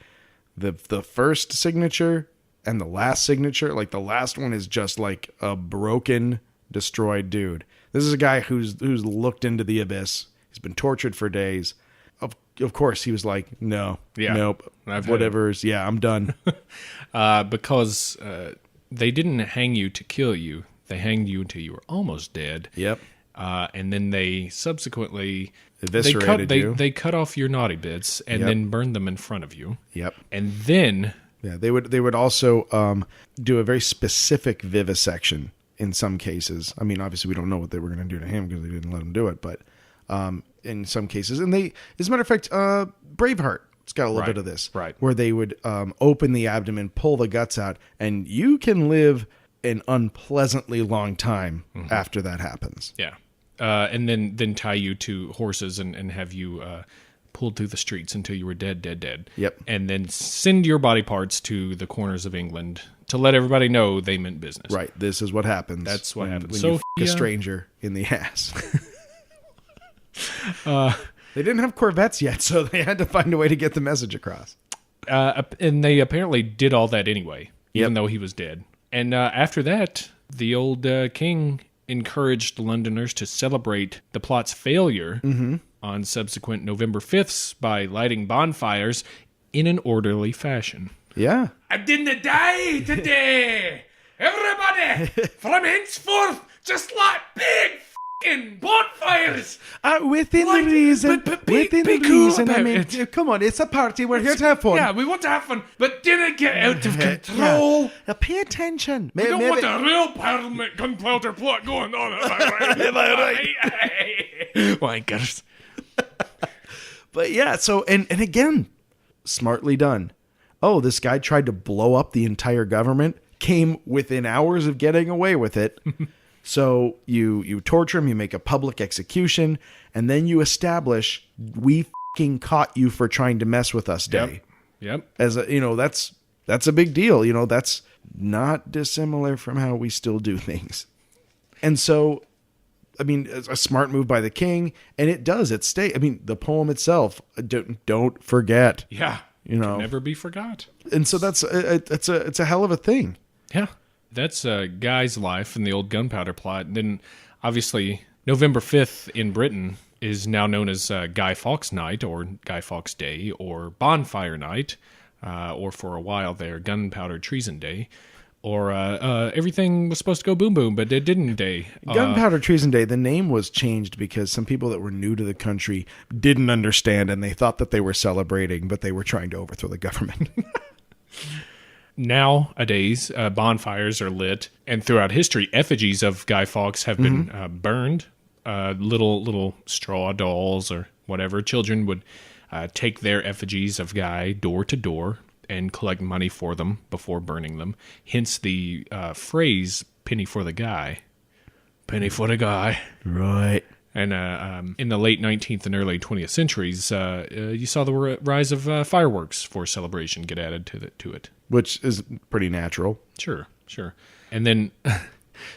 the first signature and the last signature. Like, the last one is just like a broken, destroyed dude. This is a guy who's looked into the abyss. He's been tortured for days. Of course, he was like, no, nope, whatever's, I'm done. Because they didn't hang you to kill you. They hanged you until you were almost dead. Yep. And then they subsequently Eviscerated you. They cut off your naughty bits and then burned them in front of you. Yep. And then they would also do a very specific vivisection in some cases. I mean, obviously we don't know what they were going to do to him because they didn't let him do it, but in some cases, and they, as a matter of fact, Braveheart, it's got a little bit of this, right? Where they would open the abdomen, pull the guts out, and you can live an unpleasantly long time after that happens. Yeah. And then tie you to horses and have you pulled through the streets until you were dead. Yep. And then send your body parts to the corners of England to let everybody know they meant business. Right. This is what happens. That's what happens. When So you f*** a stranger in the ass. They didn't have Corvettes yet, so they had to find a way to get the message across. And they apparently did all that anyway, even though he was dead. And after that, the old king encouraged Londoners to celebrate the plot's failure on subsequent November 5ths by lighting bonfires in an orderly fashion. Yeah. I didn't die today. Everybody, from henceforth, just like big f***ing bonfires. Within Like, reason. but within be the cool reason. I about mean, it. come on, it's a party. We're here to have fun. Yeah, we want to have fun, but didn't get out of control. Now pay attention. We don't want the real Parliament Gunpowder Plot going on. Am I right? Wankers. But yeah, so, and again, smartly done. Oh, this guy tried to blow up the entire government, came within hours of getting away with it. So you torture him, you make a public execution, and then you establish, we f***ing caught you for trying to mess with us day. Yep. As a, that's a big deal. That's not dissimilar from how we still do things. And so, I mean, it's a smart move by the king, and it stay. I mean, the poem itself, don't forget. Yeah. Can never be forgot. And so it's a hell of a thing. Yeah. That's Guy's life in the old Gunpowder Plot. And then, obviously, November 5th in Britain is now known as Guy Fawkes Night, or Guy Fawkes Day, or Bonfire Night, or for a while there, Gunpowder Treason Day, or everything was supposed to go boom boom, but it didn't day. Gunpowder Treason Day, the name was changed because some people that were new to the country didn't understand, and they thought that they were celebrating, but they were trying to overthrow the government. Nowadays, bonfires are lit, and throughout history, effigies of Guy Fawkes have been burned. Little straw dolls or whatever. Children would take their effigies of Guy door to door and collect money for them before burning them. Hence the phrase, penny for the guy. Penny for the guy. Right. And in the late 19th and early 20th centuries, you saw the rise of fireworks for celebration get added to it. Which is pretty natural. Sure. And then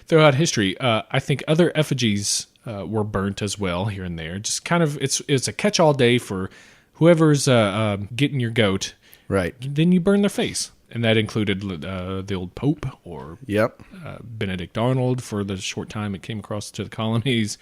throughout history, I think other effigies were burnt as well here and there. Just kind of, it's a catch-all day for whoever's getting your goat. Right. Then you burn their face. And that included the old Pope or Benedict Arnold for the short time it came across to the colonies,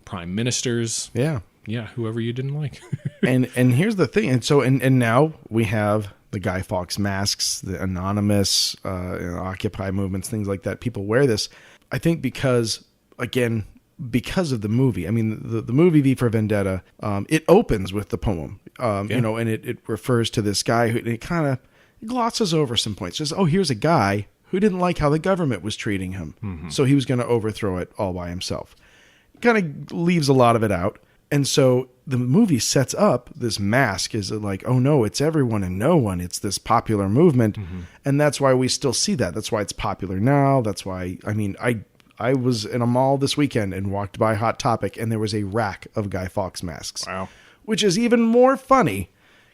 prime ministers. Yeah. Yeah, whoever you didn't like. and here's the thing. And so, and now we have the Guy Fawkes masks, the anonymous Occupy movements, things like that. People wear this, I think, because of the movie. I mean, the movie V for Vendetta, it opens with the poem, and it refers to this guy who it kind of glosses over some points. Just, here's a guy who didn't like how the government was treating him. So he was going to overthrow it all by himself. Kind of leaves a lot of it out. And so the movie sets up this mask is like, oh no, it's everyone and no one. It's this popular movement. And that's why we still see that. That's why it's popular now. That's why, I mean, I was in a mall this weekend and walked by Hot Topic and there was a rack of Guy Fawkes masks. Wow. Which is even more funny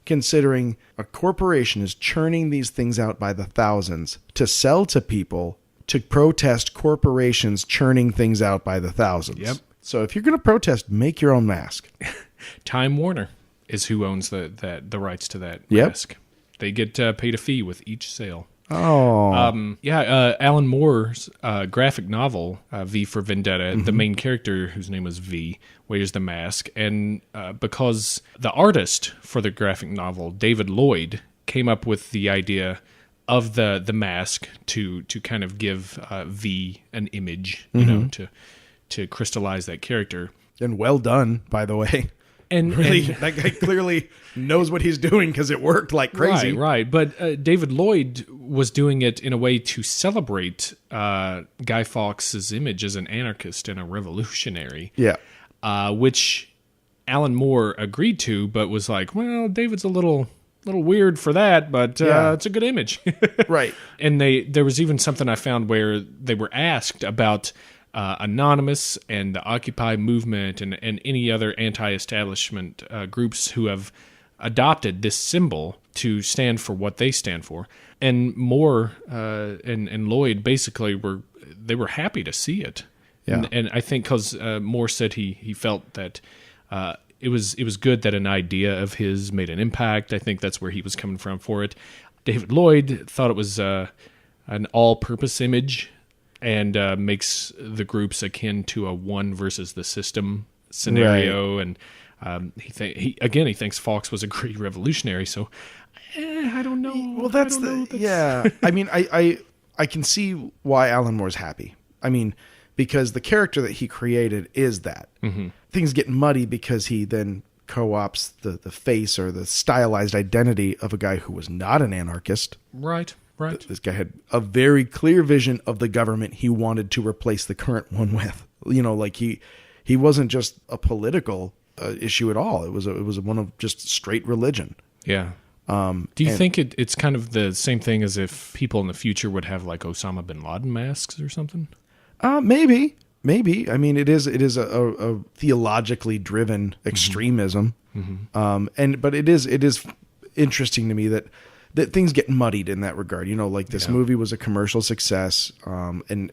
considering a corporation is churning these things out by the thousands to sell to people to protest corporations churning things out by the thousands. Yep. So if you're going to protest, make your own mask. Time Warner is who owns the rights to that mask. They get paid a fee with each sale. Oh. Alan Moore's graphic novel, V for Vendetta, the main character, whose name was V, wears the mask. And because the artist for the graphic novel, David Lloyd, came up with the idea of the mask to kind of give V an image, you know, to crystallize that character. And well done, by the way. And Really, that guy clearly knows what he's doing because it worked like crazy. Right. But David Lloyd was doing it in a way to celebrate Guy Fawkes' image as an anarchist and a revolutionary. Yeah. Which Alan Moore agreed to, but was like, well, David's a little weird for that, but it's a good image. Right. And there was even something I found where they were asked about Anonymous and the Occupy movement and any other anti-establishment groups who have adopted this symbol to stand for what they stand for. And Moore and Lloyd basically were happy to see it. Yeah. And I think because Moore said he felt that it was good that an idea of his made an impact. I think that's where he was coming from for it. David Lloyd thought it was an all-purpose image and makes the groups akin to a one versus the system scenario. Right. And he thinks Fawkes was a great revolutionary. So I don't know. Well, that's yeah. I mean, I can see why Alan Moore's happy. I mean, because the character that he created is that. Mm-hmm. Things get muddy because he then co-opts the face or the stylized identity of a guy who was not an anarchist. Right. This guy had a very clear vision of the government he wanted to replace the current one with. You know, like he wasn't just a political issue at all. It was one of just straight religion. Yeah. Do you think it's kind of the same thing as if people in the future would have like Osama bin Laden masks or something? Maybe. I mean, it is a theologically driven extremism. Mm-hmm. But it is interesting to me that things get muddied in that regard. You know, like this movie was a commercial success. And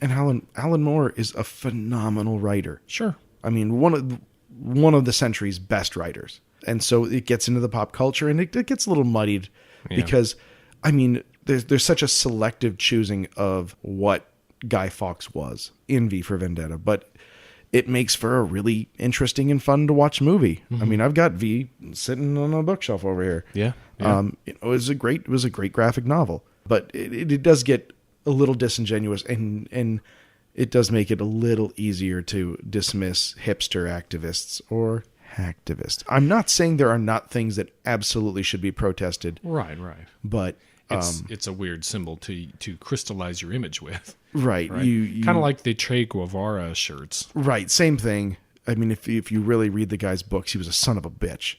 Alan Moore is a phenomenal writer. Sure. I mean, one of the century's best writers. And so it gets into the pop culture and it gets a little muddied because, I mean, there's such a selective choosing of what Guy Fawkes was in V for Vendetta, but it makes for a really interesting and fun to watch movie. Mm-hmm. I mean, I've got V sitting on a bookshelf over here. Yeah. It was a great graphic novel, but it does get a little disingenuous and it does make it a little easier to dismiss hipster activists or hacktivists. I'm not saying there are not things that absolutely should be protested. Right. But it's a weird symbol to crystallize your image with. Right. You kind of like the Che Guevara shirts. Right. Same thing. I mean, if you really read the guy's books, he was a son of a bitch.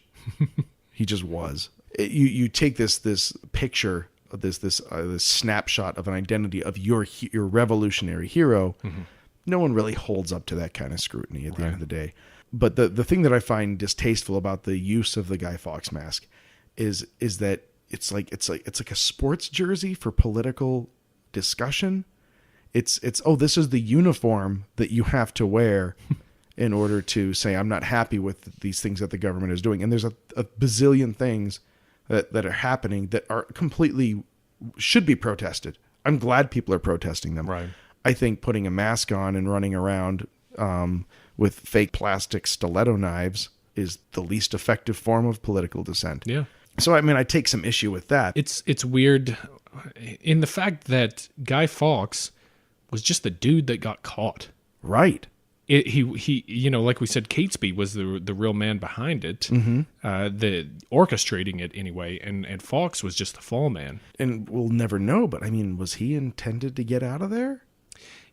He just was. You take this picture of this snapshot of an identity of your revolutionary hero. Mm-hmm. No one really holds up to that kind of scrutiny at the end of the day. But the thing that I find distasteful about the use of the Guy Fawkes mask is that it's like a sports jersey for political discussion. It's this is the uniform that you have to wear in order to say I'm not happy with these things that the government is doing. And there's a bazillion things that are happening that are completely should be protested. I'm glad people are protesting them. Right. I think putting a mask on and running around with fake plastic stiletto knives is the least effective form of political dissent. Yeah. So, I mean, I take some issue with that. It's weird in the fact that Guy Fawkes was just the dude that got caught. Right. He you know, like we said, Catesby was the real man behind it, the orchestrating it anyway, and Fawkes was just the fall man. And we'll never know, but I mean, was he intended to get out of there?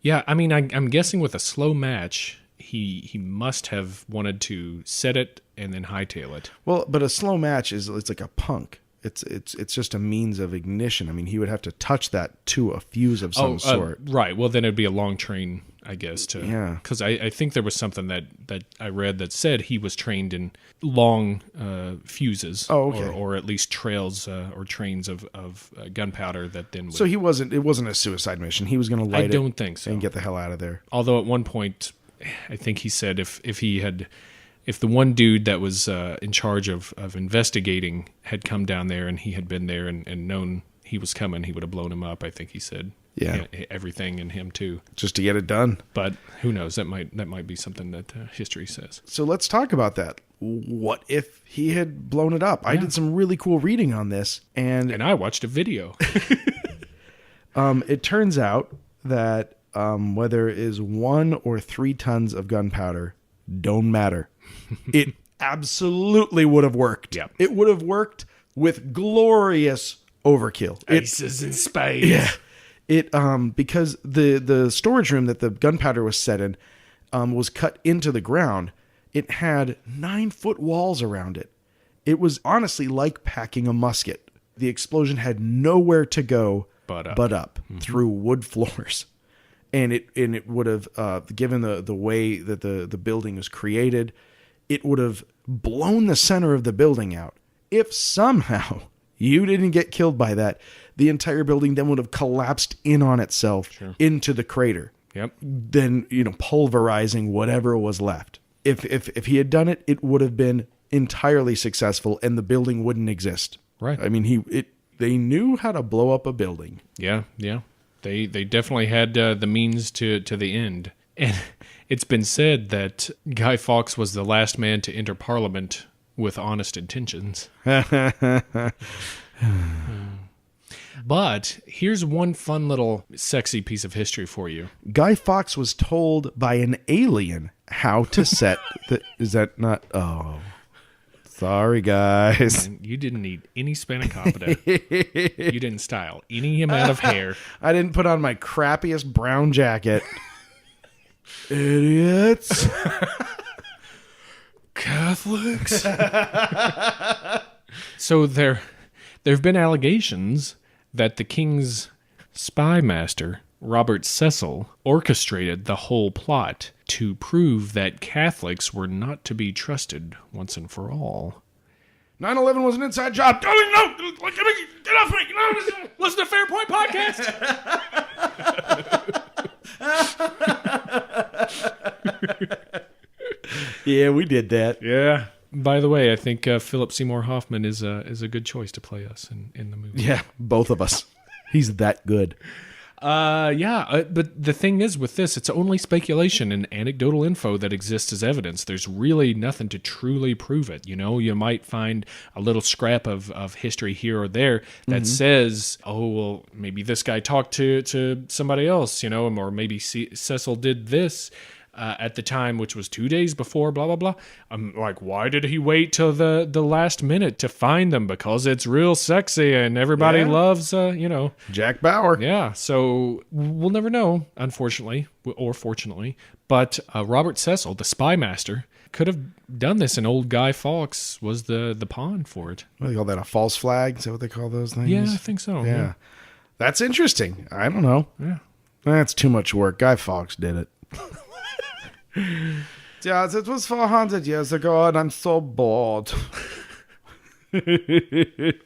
Yeah, I mean, I'm guessing with a slow match, he must have wanted to set it and then hightail it. Well, but a slow match it's like a punk. It's just a means of ignition. I mean, he would have to touch that to a fuse of some sort. Right. Well, then it'd be a long train, I guess. Yeah. Because I think there was something that I read that said he was trained in long fuses. Oh, okay. Or at least trails or trains of gunpowder that then would... So it wasn't a suicide mission. He was going to light it. I don't think so. And get the hell out of there. Although at one point, I think he said if the one dude that was in charge of investigating had come down there and he had been there and known he was coming, he would have blown him up. I think he said, everything in him too, just to get it done. But who knows? That might be something that history says. So let's talk about that. What if he had blown it up? Yeah. I did some really cool reading on this, and I watched a video. It turns out that whether it is 1 or 3 tons of gunpowder, don't matter. It absolutely would have worked. Yep. It would have worked with glorious overkill. Aces and spades. Yeah. It because the storage room that the gunpowder was set in was cut into the ground. It had 9-foot walls around it. It was honestly like packing a musket. The explosion had nowhere to go but up through wood floors. And it would have, given the way that the building was created, it would have blown the center of the building out. If somehow you didn't get killed by that, the entire building then would have collapsed in on itself into the crater. Yep. Then, pulverizing whatever was left. If he had done it, it would have been entirely successful and the building wouldn't exist. Right. I mean, they knew how to blow up a building. Yeah. They definitely had the means to the end. And it's been said that Guy Fawkes was the last man to enter Parliament with honest intentions. But here's one fun little sexy piece of history for you. Guy Fawkes was told by an alien how to set the... Is that not... Oh... Sorry, guys. Man, you didn't need any spanakopita. You didn't style any amount of hair. I didn't put on my crappiest brown jacket. Idiots. Catholics. So there have been allegations that the king's spy master, Robert Cecil, orchestrated the whole plot to prove that Catholics were not to be trusted once and for all. 9/11 was an inside job. Oh, no! Get off me! No. Listen to Fair Point Podcast! Yeah, we did that. Yeah. By the way, I think Philip Seymour Hoffman is a good choice to play us in the movie. Yeah, both of us. He's that good. But the thing is with this, it's only speculation and anecdotal info that exists as evidence. There's really nothing to truly prove it. You might find a little scrap of history here or there that says, oh, well, maybe this guy talked to somebody else, or maybe Cecil did this at the time, which was 2 days before, blah, blah, blah. I'm like, why did he wait till the last minute to find them? Because it's real sexy and everybody loves, Jack Bauer. Yeah, so we'll never know, unfortunately, or fortunately. But Robert Cecil, the spy master, could have done this, and old Guy Fawkes was the pawn for it. What do they call that, a false flag? Is that what they call those things? Yeah, I think so. Yeah. That's interesting. I don't know. Yeah. That's too much work. Guy Fawkes did it. Yeah, it was 400 years ago, and I'm so bored.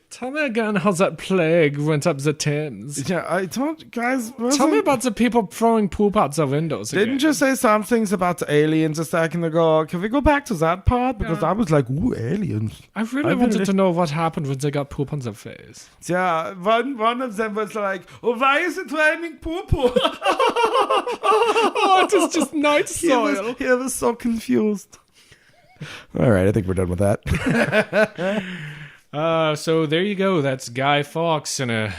Tell me again how that plague went up the Thames. Yeah, I told guys. Tell me about the people throwing poop out the windows again. Didn't you say some things about the aliens a second ago? Can we go back to that part? Because I was like, ooh, aliens. I really wanted to know what happened when they got poop on their face. Yeah, one of them was like, oh, why is it raining poo-poo? Oh, it is just night soil. He was so confused. All right, I think we're done with that. So there you go. That's Guy Fawkes in a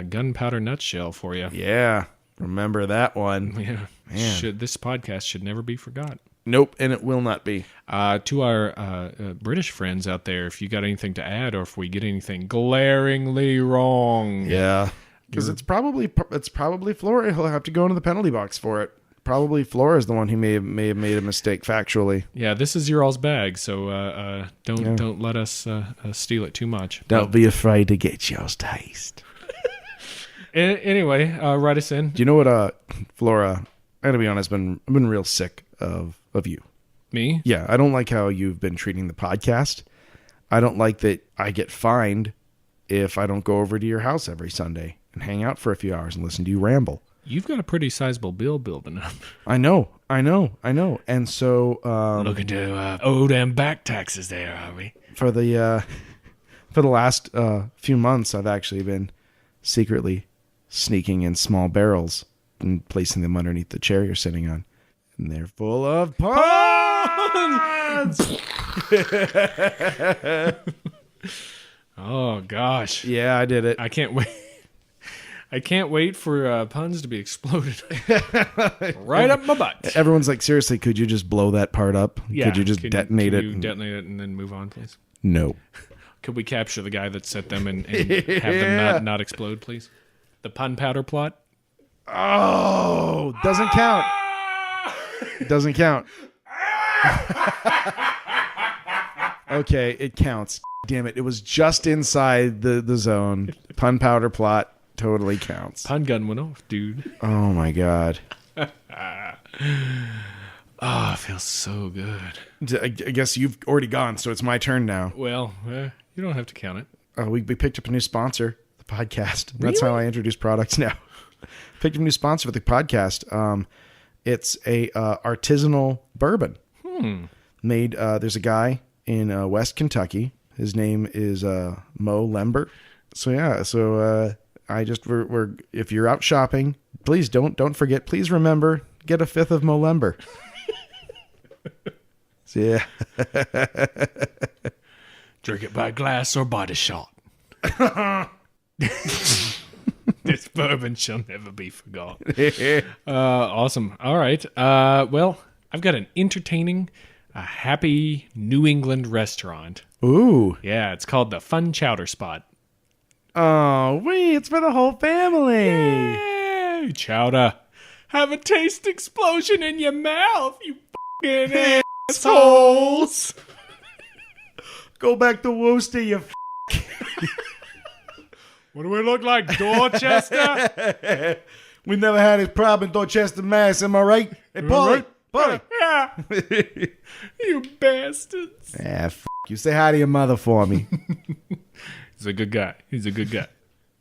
gunpowder nutshell for you. Yeah, remember that one. Yeah, Man. This podcast should never be forgot. Nope, and it will not be. To our British friends out there, if you got anything to add, or if we get anything glaringly wrong, Yeah, because it's probably Flora. He'll have to go into the penalty box for it. Probably Flora is the one who may have made a mistake factually. yeah, this is your all's bag, so don't let us steal it too much. Don't be afraid to get yours taste. Anyway, write us in. Do you know what, Flora? I gotta be honest. I've been real sick of you. Me? Yeah, I don't like how you've been treating the podcast. I don't like that I get fined if I don't go over to your house every Sunday and hang out for a few hours and listen to you ramble. You've got a pretty sizable bill building up. I know. And so... Looking to owe them back taxes there, are we? For the last few months, I've actually been secretly sneaking in small barrels and placing them underneath the chair you're sitting on. And they're full of puns! Oh, gosh. Yeah, I did it. I can't wait. I can't wait for puns to be exploded right up my butt. Everyone's like, seriously, could you just blow that part up? Yeah. Could you just detonate it? Detonate it and then move on, please? No. Could we capture the guy that set them and have them not explode, please? The Gunpowder Plot? Oh, doesn't count. Doesn't count. Okay, it counts. Damn it. It was just inside the zone. Gunpowder Plot totally counts. Pun gun went off, dude. Oh, my God. Oh, it feels so good. I guess you've already gone, so it's my turn now. Well, you don't have to count it. We picked up a new sponsor, the podcast. That's how I introduce products now. Picked up a new sponsor for the podcast. It's a artisanal bourbon. Made. There's a guy in West Kentucky. His name is Mo Lember. So yeah. So we're if you're out shopping, please don't forget. Please remember, get a fifth of Mo Lember. So, yeah. Drink it by glass or by the shot. This bourbon shall never be forgotten. Awesome. All right. Well, I've got an entertaining, happy New England restaurant. Ooh. Yeah, it's called the Fun Chowder Spot. Oh, wait, it's for the whole family. Yay, chowder. Have a taste explosion in your mouth, you fucking assholes. Go back to Worcester, you What do we look like, Dorchester? We never had this problem in Dorchester, Mass. Am I right? Hey, Paulie. Paulie. Yeah. You bastards. You. Say hi to your mother for me. He's a good guy. He's a good guy.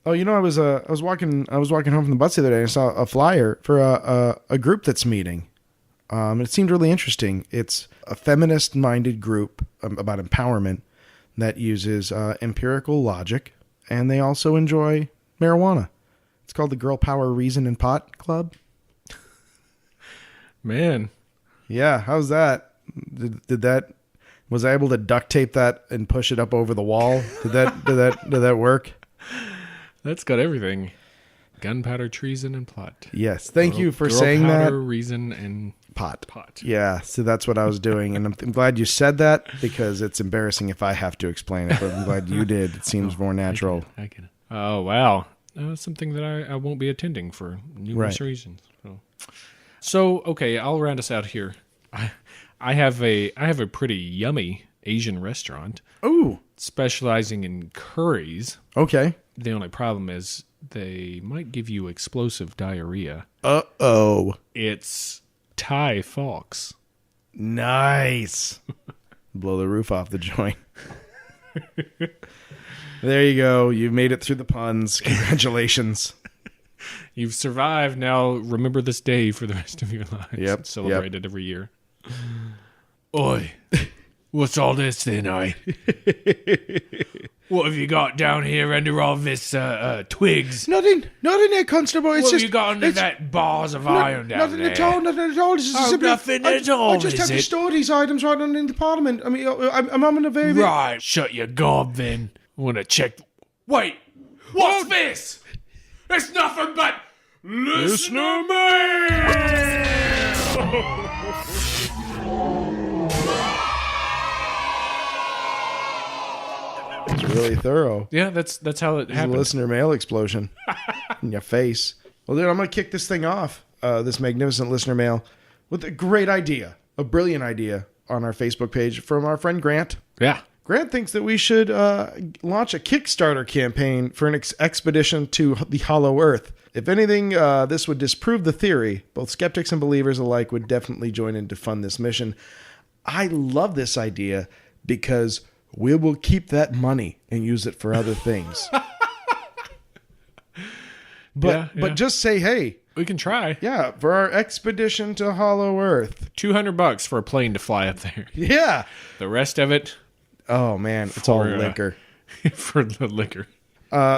Oh, you know, I was walking home from the bus the other day and I saw a flyer for a group that's meeting. It seemed really interesting. It's a feminist-minded group about empowerment that uses empirical logic, and they also enjoy marijuana. It's called the Girl Power Reason and Pot Club. Man. Yeah, how's that? Did that? Was I able to duct tape that and push it up over the wall? Did that work? That's got everything. Gunpowder, treason, and plot. Yes. Thank you for saying that. Gunpowder, reason, and pot. Pot. Yeah. So that's what I was doing. And I'm glad you said that because it's embarrassing if I have to explain it. But I'm glad you did. It seems more natural. I get it. Oh, wow. Something that I won't be attending for numerous reasons. So, okay, I'll round us out here. I have a pretty yummy Asian restaurant. Ooh. Specializing in curries. Okay. The only problem is they might give you explosive diarrhea. Uh-oh. It's Guy Fawkes. Nice. Blow the roof off the joint. There you go. You've made it through the puns. Congratulations. You've survived. Now remember this day for the rest of your lives. Yep. Celebrated every year. Oi. What's all this then, oi? What have you got down here under all this twigs? Nothing there, Constable. It's What just have you got under that bars of iron down nothing there? at all. Nothing at all. This is simply, nothing at all, I just have to store these items right under the Parliament. I mean, I'm in a very Right, shut your gob then. I want to check. Wait, what's this? It's nothing but listener mail. It's really thorough. Yeah, that's how it It's a happened. listener mail explosion in your face. Well, dude, I'm going to kick this thing off, this magnificent listener mail, with a great idea, a brilliant idea on our Facebook page from our friend Grant. Yeah. Grant thinks that we should launch a Kickstarter campaign for an expedition to the Hollow Earth. If anything, this would disprove the theory. Both skeptics and believers alike would definitely join in to fund this mission. I love this idea because we will keep that money and use it for other things. But just say, hey, we can try. yeah, for our expedition to Hollow Earth. $200 for a plane to fly up there. Yeah. The rest of it Oh man, it's all liquor. for the liquor.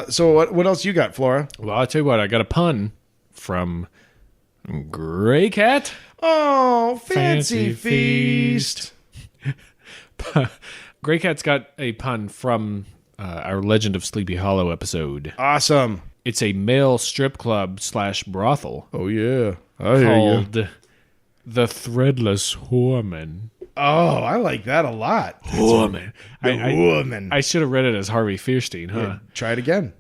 So what else you got, Flora? Well, I'll tell you what, I got a pun from Gray Cat. Oh, fancy feast. Gray Cat's got a pun from our Legend of Sleepy Hollow episode. Awesome. It's a male strip club / brothel Oh, yeah. I hear you. called the Threadless Whoreman. Oh, I like that a lot. Whoreman. Woman. I should have read it as Harvey Fierstein, huh? Yeah, try it again.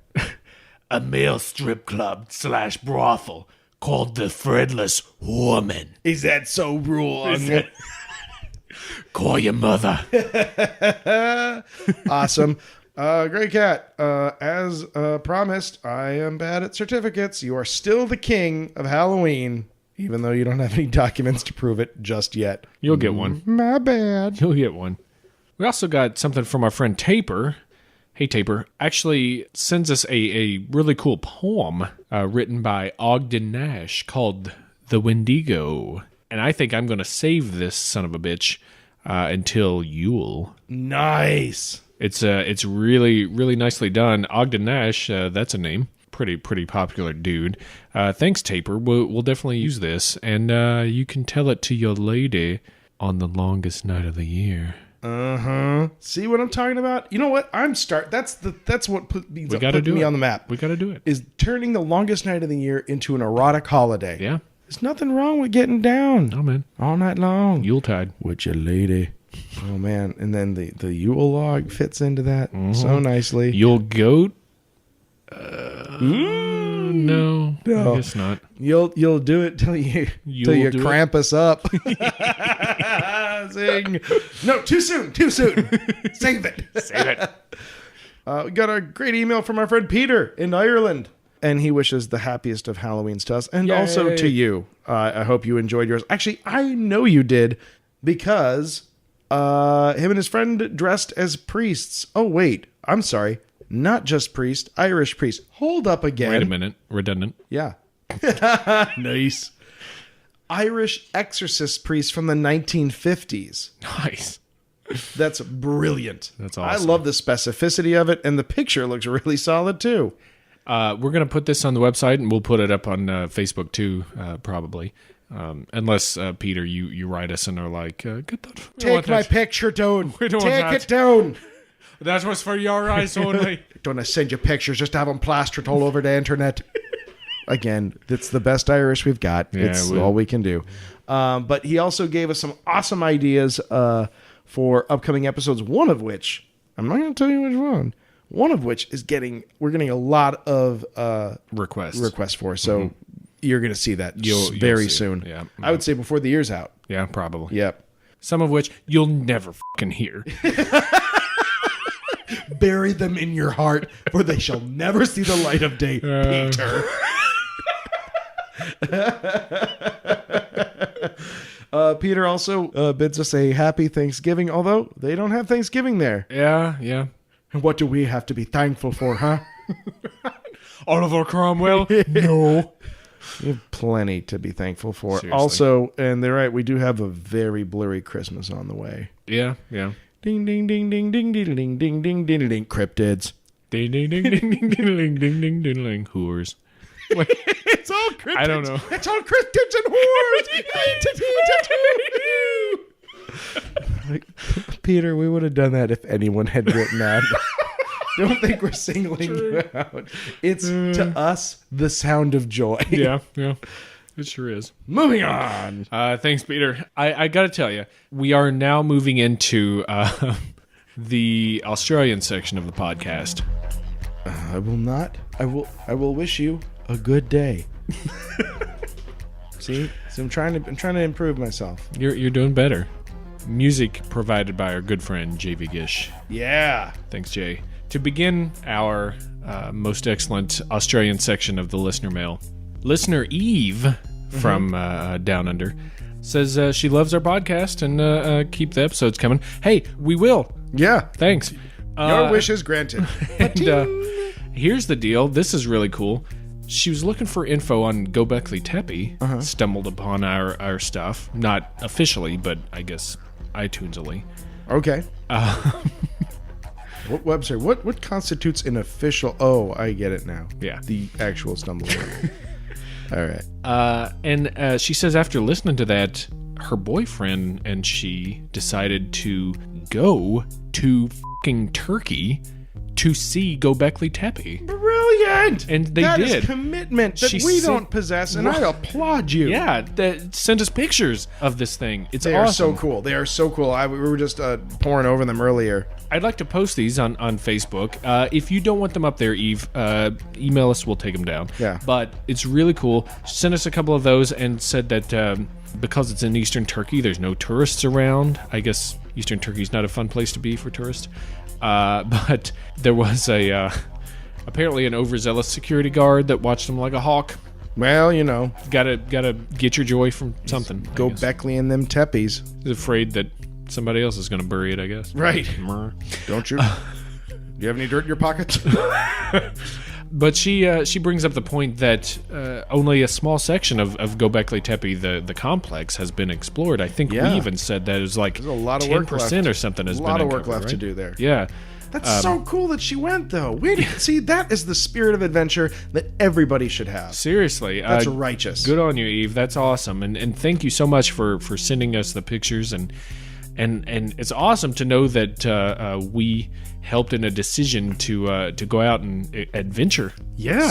A male strip club / brothel called the Threadless Whoreman. Is that so wrong? Call your mother. Awesome. Great Cat. As promised, I am bad at certificates. You are still the king of Halloween, even though you don't have any documents to prove it just yet. You'll get one. My bad. You'll get one. We also got something from our friend Taper. Hey, Taper. Actually sends us a really cool poem written by Ogden Nash called The Wendigo. And I think I'm going to save this son of a bitch until Yule. Nice. It's really, really nicely done. Ogden Nash, that's a name. Pretty popular dude. Thanks, Taper. We'll definitely use this. And you can tell it to your lady on the longest night of the year. Uh-huh. See what I'm talking about? You know what? That's what put me on the map. We got to do it. Is turning the longest night of the year into an erotic holiday. Yeah. There's nothing wrong with getting down. Oh, man. All night long. Yuletide. With your lady. Oh, man. And then the Yule log fits into that so nicely. Yule goat? No, I guess not. You'll do it till you cramp us up. Sing. No, too soon. Save it. We got a great email from our friend Peter in Ireland. And he wishes the happiest of Halloweens to us and also to you. I hope you enjoyed yours. Actually, I know you did because him and his friend dressed as priests. Oh, wait. I'm sorry. Not just priest, Irish priest. Hold up again. Wait a minute. Redundant. Yeah. Nice. Irish exorcist priest from the 1950s. Nice. That's brilliant. That's awesome. I love the specificity of it, and the picture looks really solid, too. We're going to put this on the website, and we'll put it up on Facebook, too, probably. Unless, Peter, you write us and are like, get that. Take my picture down. We don't Take want it down. That was for your eyes only. Don't I send you pictures just to have them plastered all over the internet? Again, that's the best Irish we've got. Yeah, it's all we can do. But he also gave us some awesome ideas for upcoming episodes, one of which, I'm not going to tell you which one of which is we're getting a lot of requests for. So you're going to see that very soon. Yeah. I would say before the year's out. Yeah, probably. Yep. Some of which you'll never fucking hear. Bury them in your heart, for they shall never see the light of day, Peter. Peter also bids us a happy Thanksgiving, although they don't have Thanksgiving there. Yeah. And what do we have to be thankful for, huh? Oliver Cromwell? No. We have plenty to be thankful for. Seriously. Also, and they're right, we do have a very blurry Christmas on the way. Yeah. Ding, ding, ding, ding, ding, ding, ding, ding, ding, ding, ding, cryptids. Ding, ding, ding, ding, ding, ding, ding, ding, ding, ding, whores. It's all cryptids. I don't know. It's all cryptids and whores. Peter, we would have done that if anyone had written that. Don't think we're singling you out. It's, to us, the sound of joy. Yeah. It sure is. Moving on. Thanks, Peter. I got to tell you, we are now moving into the Australian section of the podcast. I will not. I will wish you a good day. See, I'm trying to improve myself. You're doing better. Music provided by our good friend JV Gish. Yeah. Thanks, Jay. To begin our most excellent Australian section of the listener mail, listener Eve from Down Under says she loves our podcast and keep the episodes coming. Hey, we will. Yeah. Thanks. Your wish is granted. And here's the deal. This is really cool. She was looking for info on Göbekli Tepe, stumbled upon our stuff. Not officially, but I guess iTunes-ally. Okay. What website? What constitutes an official? Oh, I get it now. Yeah. The actual stumbling. All right. And she says after listening to that, her boyfriend and she decided to go to fucking Turkey to see Göbekli Tepe. Brilliant. brilliant. And they that did. is commitment that She we sent- don't possess, and I applaud you. Yeah, that sent us pictures of this thing. It's They awesome. are so cool. They are so cool. We were just pouring over them earlier. I'd like to post these on Facebook. If you don't want them up there, Eve, email us. We'll take them down. Yeah. But it's really cool. Sent us a couple of those and said that because it's in Eastern Turkey, there's no tourists around. I guess Eastern Turkey's not a fun place to be for tourists. But there was apparently an overzealous security guard that watched them like a hawk. Well, you know, Gotta get your joy from something. I go guess. Beckley and them teppies. He's afraid that somebody else is going to bury it, I guess. Right. Mrr. Don't you? Do you have any dirt in your pockets? But she brings up the point that only a small section of Göbekli Tepe, the complex, has been explored. I think Yeah. we even said that it was like There's a lot of work 10% left. or something has a been lot of work uncovered, left to right? do there. Yeah. That's so cool that she went, though. Wait, see, that is the spirit of adventure that everybody should have. Seriously. That's righteous. Good on you, Eve. That's awesome. And thank you so much for sending us the pictures. And it's awesome to know that we helped in a decision to go out and adventure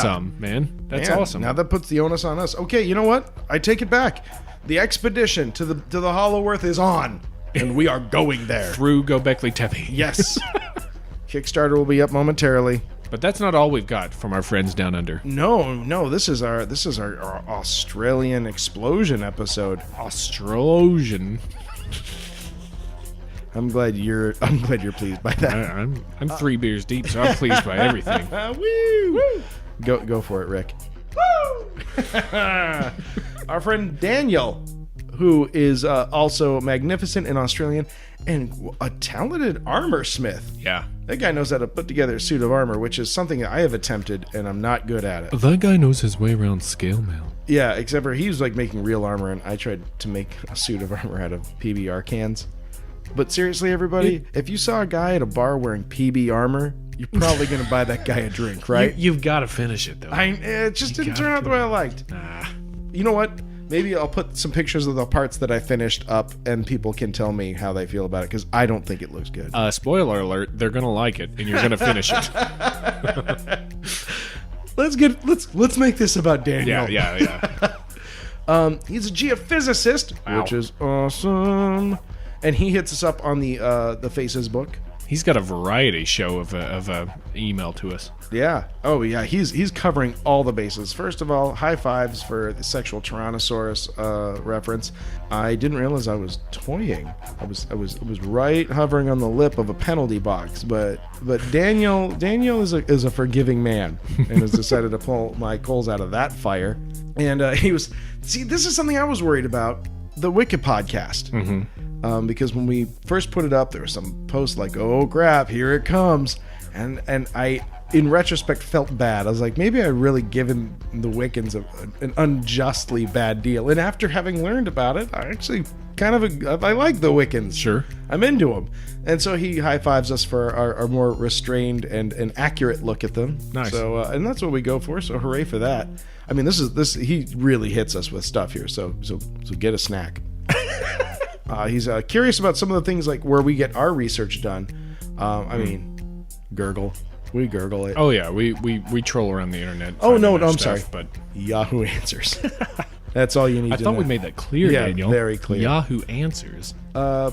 some, man. That's Man, awesome. Now that puts the onus on us. Okay, you know what? I take it back. The expedition to the Hollow Earth is on, and we are going there. Through Göbekli Tepe. Yes. Kickstarter will be up momentarily. But that's not all we've got from our friends down under. No, this is our Australian explosion episode. Australian. I'm glad you're pleased by that. I'm 3 beers deep, so I'm pleased by everything. Woo! Go for it, Rick. Woo! Our friend Daniel, who is also magnificent and Australian and a talented armor smith. Yeah. That guy knows how to put together a suit of armor, which is something that I have attempted, and I'm not good at it. That guy knows his way around scale mail. Yeah, except for he was like making real armor, and I tried to make a suit of armor out of PBR cans. But seriously, everybody, if you saw a guy at a bar wearing PB armor, you're probably going to buy that guy a drink, right? You've got to finish it, though. It just didn't turn out the way I liked. Nah. You know what? Maybe I'll put some pictures of the parts that I finished up, and people can tell me how they feel about it, because I don't think it looks good. Spoiler alert, they're going to like it, and you're going to finish it. Let's make this about Daniel. Yeah. He's a geophysicist, Wow. which is awesome. And he hits us up on the Faces book. He's got a variety show of a email to us. Yeah. Oh, yeah. He's covering all the bases. First of all, high fives for the sexual Tyrannosaurus reference. I didn't realize I was toying. I was right hovering on the lip of a penalty box. But Daniel is a forgiving man and has decided to pull my coals out of that fire. And this is something I was worried about. The Wicked podcast. Mm-hmm. Because when we first put it up, there was some posts like, "Oh crap, here it comes," and I, in retrospect, felt bad. I was like, maybe I really given the Wiccans an unjustly bad deal. And after having learned about it, I actually I like the Wiccans. Sure, I'm into them. And so he high fives us for our more restrained and accurate look at them. Nice. So and that's what we go for. So hooray for that. I mean, this he really hits us with stuff here. So get a snack. He's curious about some of the things like where we get our research done. I mean, gurgle. We gurgle it. Oh yeah, we troll around the internet. Oh no, finding I'm stuff, sorry. But Yahoo Answers. That's all you need I to thought know. we made that clear, Yeah, Daniel. very clear. Yahoo Answers.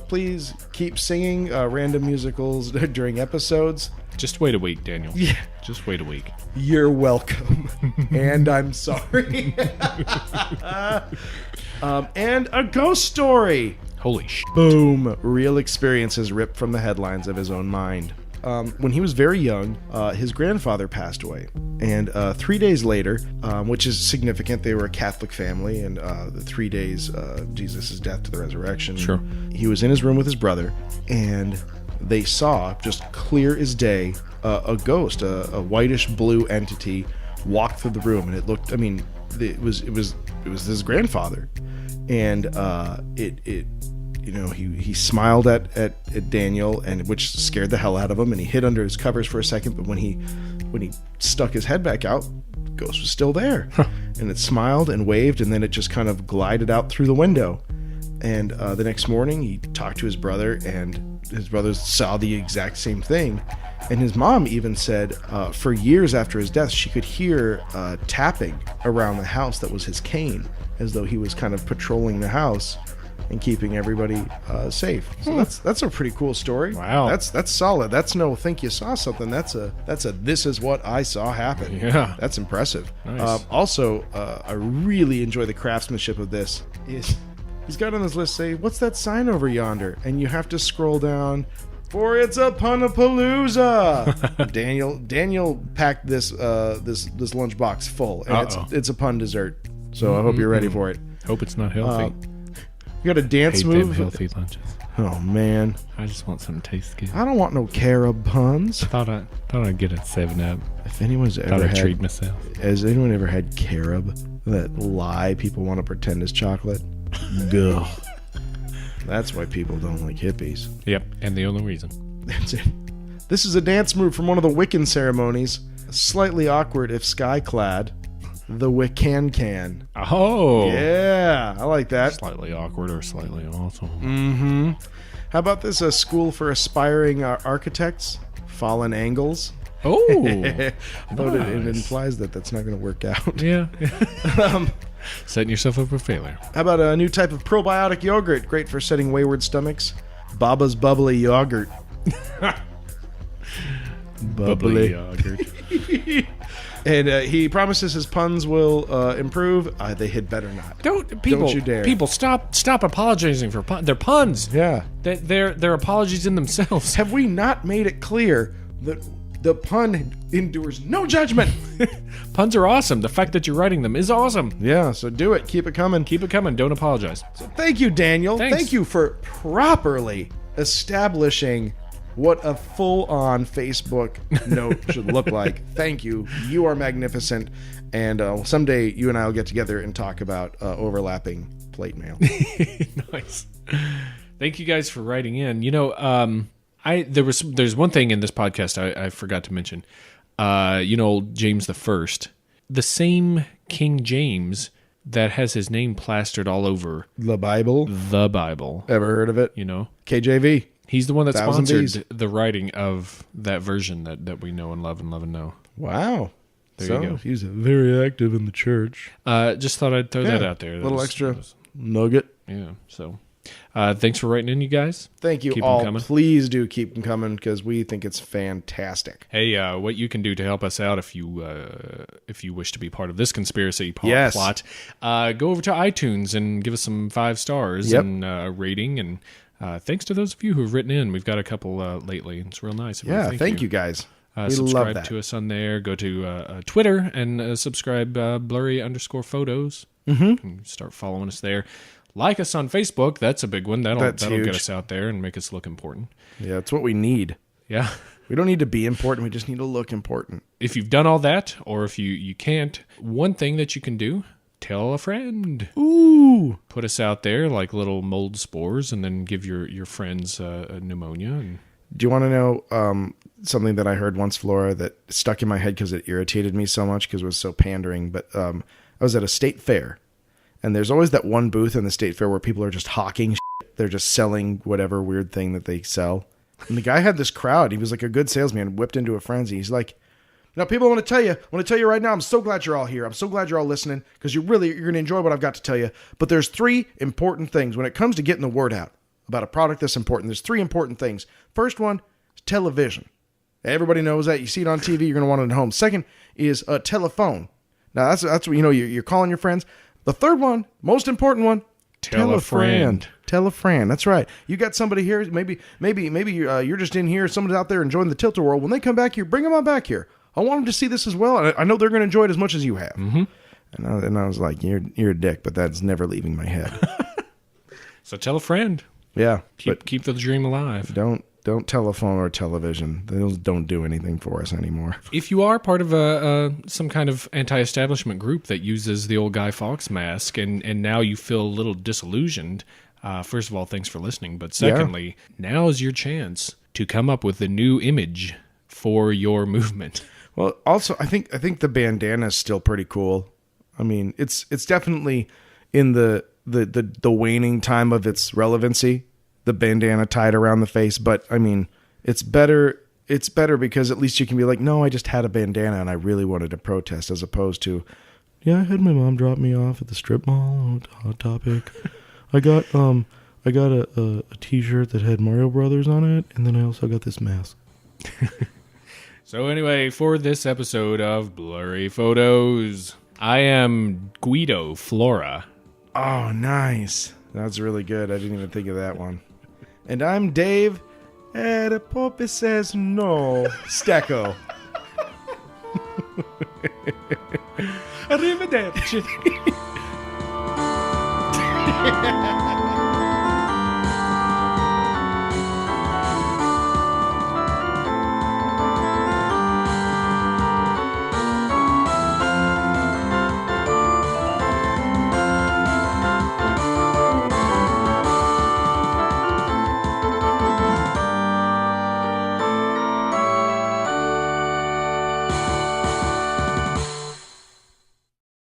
Please keep singing random musicals during episodes. Just wait a week, Daniel. Yeah. Just wait a week. You're welcome. And I'm sorry. And a ghost story. Holy sh! Boom. Real experiences ripped from the headlines of his own mind. When he was very young, his grandfather passed away. And 3 days later, which is significant, they were a Catholic family, and the 3 days, Jesus' death to the resurrection. Sure. He was in his room with his brother, and they saw, just clear as day, a ghost, a whitish blue entity walk through the room. And it looked, I mean, it was his grandfather. And he smiled at Daniel, and which scared the hell out of him, and he hid under his covers for a second. But when he stuck his head back out, the ghost was still there, and it smiled and waved, and then it just kind of glided out through the window. And the next morning, he talked to his brother, and his brother saw the exact same thing. And his mom even said for years after his death, she could hear tapping around the house that was his cane, as though he was kind of patrolling the house and keeping everybody safe. So that's a pretty cool story. Wow. That's solid. That's no think you saw something. That's a this is what I saw happen. Yeah. That's impressive. Nice. Also, I really enjoy the craftsmanship of this. He's got on his list, say, what's that sign over yonder? And you have to scroll down, for it's a Punapalooza. Daniel packed this lunchbox full, and it's a pun dessert. So I hope you're ready for it. Hope it's not healthy. You got a dance Hate move? them healthy lunches. Oh man, I just want something to taste good. I don't want no carob puns. Thought I'd get a 7-Up. If anyone's Thought ever I'd treat had, myself. has anyone ever had carob? That lie people want to pretend is chocolate. Gah. That's why people don't like hippies. Yep, and the only reason. That's it. This is a dance move from one of the Wiccan ceremonies. Slightly awkward if sky-clad. The Wiccan. Oh! Yeah, I like that. Slightly awkward or slightly awesome. Mm-hmm. How about this? A school for aspiring architects? Fallen Angles? Oh! Although it Nice. implies that that's not going to work out. Yeah. Setting yourself up for failure. How about a new type of probiotic yogurt? Great for setting wayward stomachs. Baba's Bubbly Yogurt. Bubbly yogurt. And he promises his puns will improve. They had better not. Don't you dare. People, stop apologizing for they're puns. Yeah. They're apologies in themselves. Have we not made it clear that the pun endures no judgment? Puns are awesome. The fact that you're writing them is awesome. Yeah, so do it. Keep it coming. Keep it coming. Don't apologize. Thank you, Daniel. Thanks. Thank you for properly establishing what a full-on Facebook note should look like. Thank you. You are magnificent. And someday you and I will get together and talk about overlapping plate mail. Nice. Thank you guys for writing in. You know, there's one thing in this podcast I forgot to mention. James the First, the same King James that has his name plastered all over The Bible. Ever heard of it? You know, KJV. he's the one that 1,000 sponsored Bs. the writing of that version that we know and love and know. Wow. There you go. He's very active in the church. Just thought I'd throw that out there. A little extra nugget. Yeah. So, thanks for writing in, you guys. Thank you Keep 'em all. coming. Please do keep them coming because we think it's fantastic. Hey, what you can do to help us out if you wish to be part of this conspiracy Yes. plot, go over to iTunes and give us some 5 stars Yep. and rating. And thanks to those of you who've written in. We've got a couple lately. It's real nice. Yeah, thank you guys. We subscribe love that. to us on there. Go to Twitter and subscribe blurry_photos. Mm-hmm. Start following us there. Like us on Facebook. That's a big one. That'll huge. get us out there and make us look important. Yeah, it's what we need. Yeah. We don't need to be important. We just need to look important. If you've done all that, or if you can't, one thing that you can do, tell a friend. Ooh. Put us out there like little mold spores, and then give your friends a pneumonia. And Do you want to know something that I heard once, Flora, that stuck in my head because it irritated me so much because it was so pandering? But I was at a state fair, and there's always that one booth in the state fair where people are just hawking shit. They're just selling whatever weird thing that they sell. And the guy had this crowd. He was like a good salesman, whipped into a frenzy. He's like, now, people, I want to tell you right now, I'm so glad you're all here. I'm so glad you're all listening because you're going to enjoy what I've got to tell you. But there's 3 important things when it comes to getting the word out about a product that's important. There's 3 important things. First one is television. Everybody knows that. You see it on TV, you're going to want it at home. Second is a telephone. Now, that's what, you're calling your friends. The third one, most important one, Tell a friend. Tell a friend. That's right. You got somebody here. Maybe you're just in here. Someone's out there enjoying the Tilt-A-Whirl. When they come back here, bring them on back here. I want them to see this as well. And I know they're going to enjoy it as much as you have. Mm-hmm. And I was like, you're a dick, but that's never leaving my head. so tell a friend. Yeah. Keep the dream alive. Don't telephone or television. Those don't do anything for us anymore. If you are part of some kind of anti-establishment group that uses the old Guy Fawkes mask and now you feel a little disillusioned, first of all, thanks for listening. But secondly, now is your chance to come up with a new image for your movement. Well, also, I think the bandana is still pretty cool. I mean, it's definitely in the the waning time of its relevancy, the bandana tied around the face. But I mean, it's better because at least you can be like, no, I just had a bandana and I really wanted to protest, as opposed to, yeah, I had my mom drop me off at the strip mall. Hot Topic. I got a T-shirt that had Mario Brothers on it, and then I also got this mask. So anyway, for this episode of Blurry Photos, I am Guido Flora. Oh, nice. That's really good. I didn't even think of that one. And I'm Dave. The Pope says no. Stecco. Arrivederci.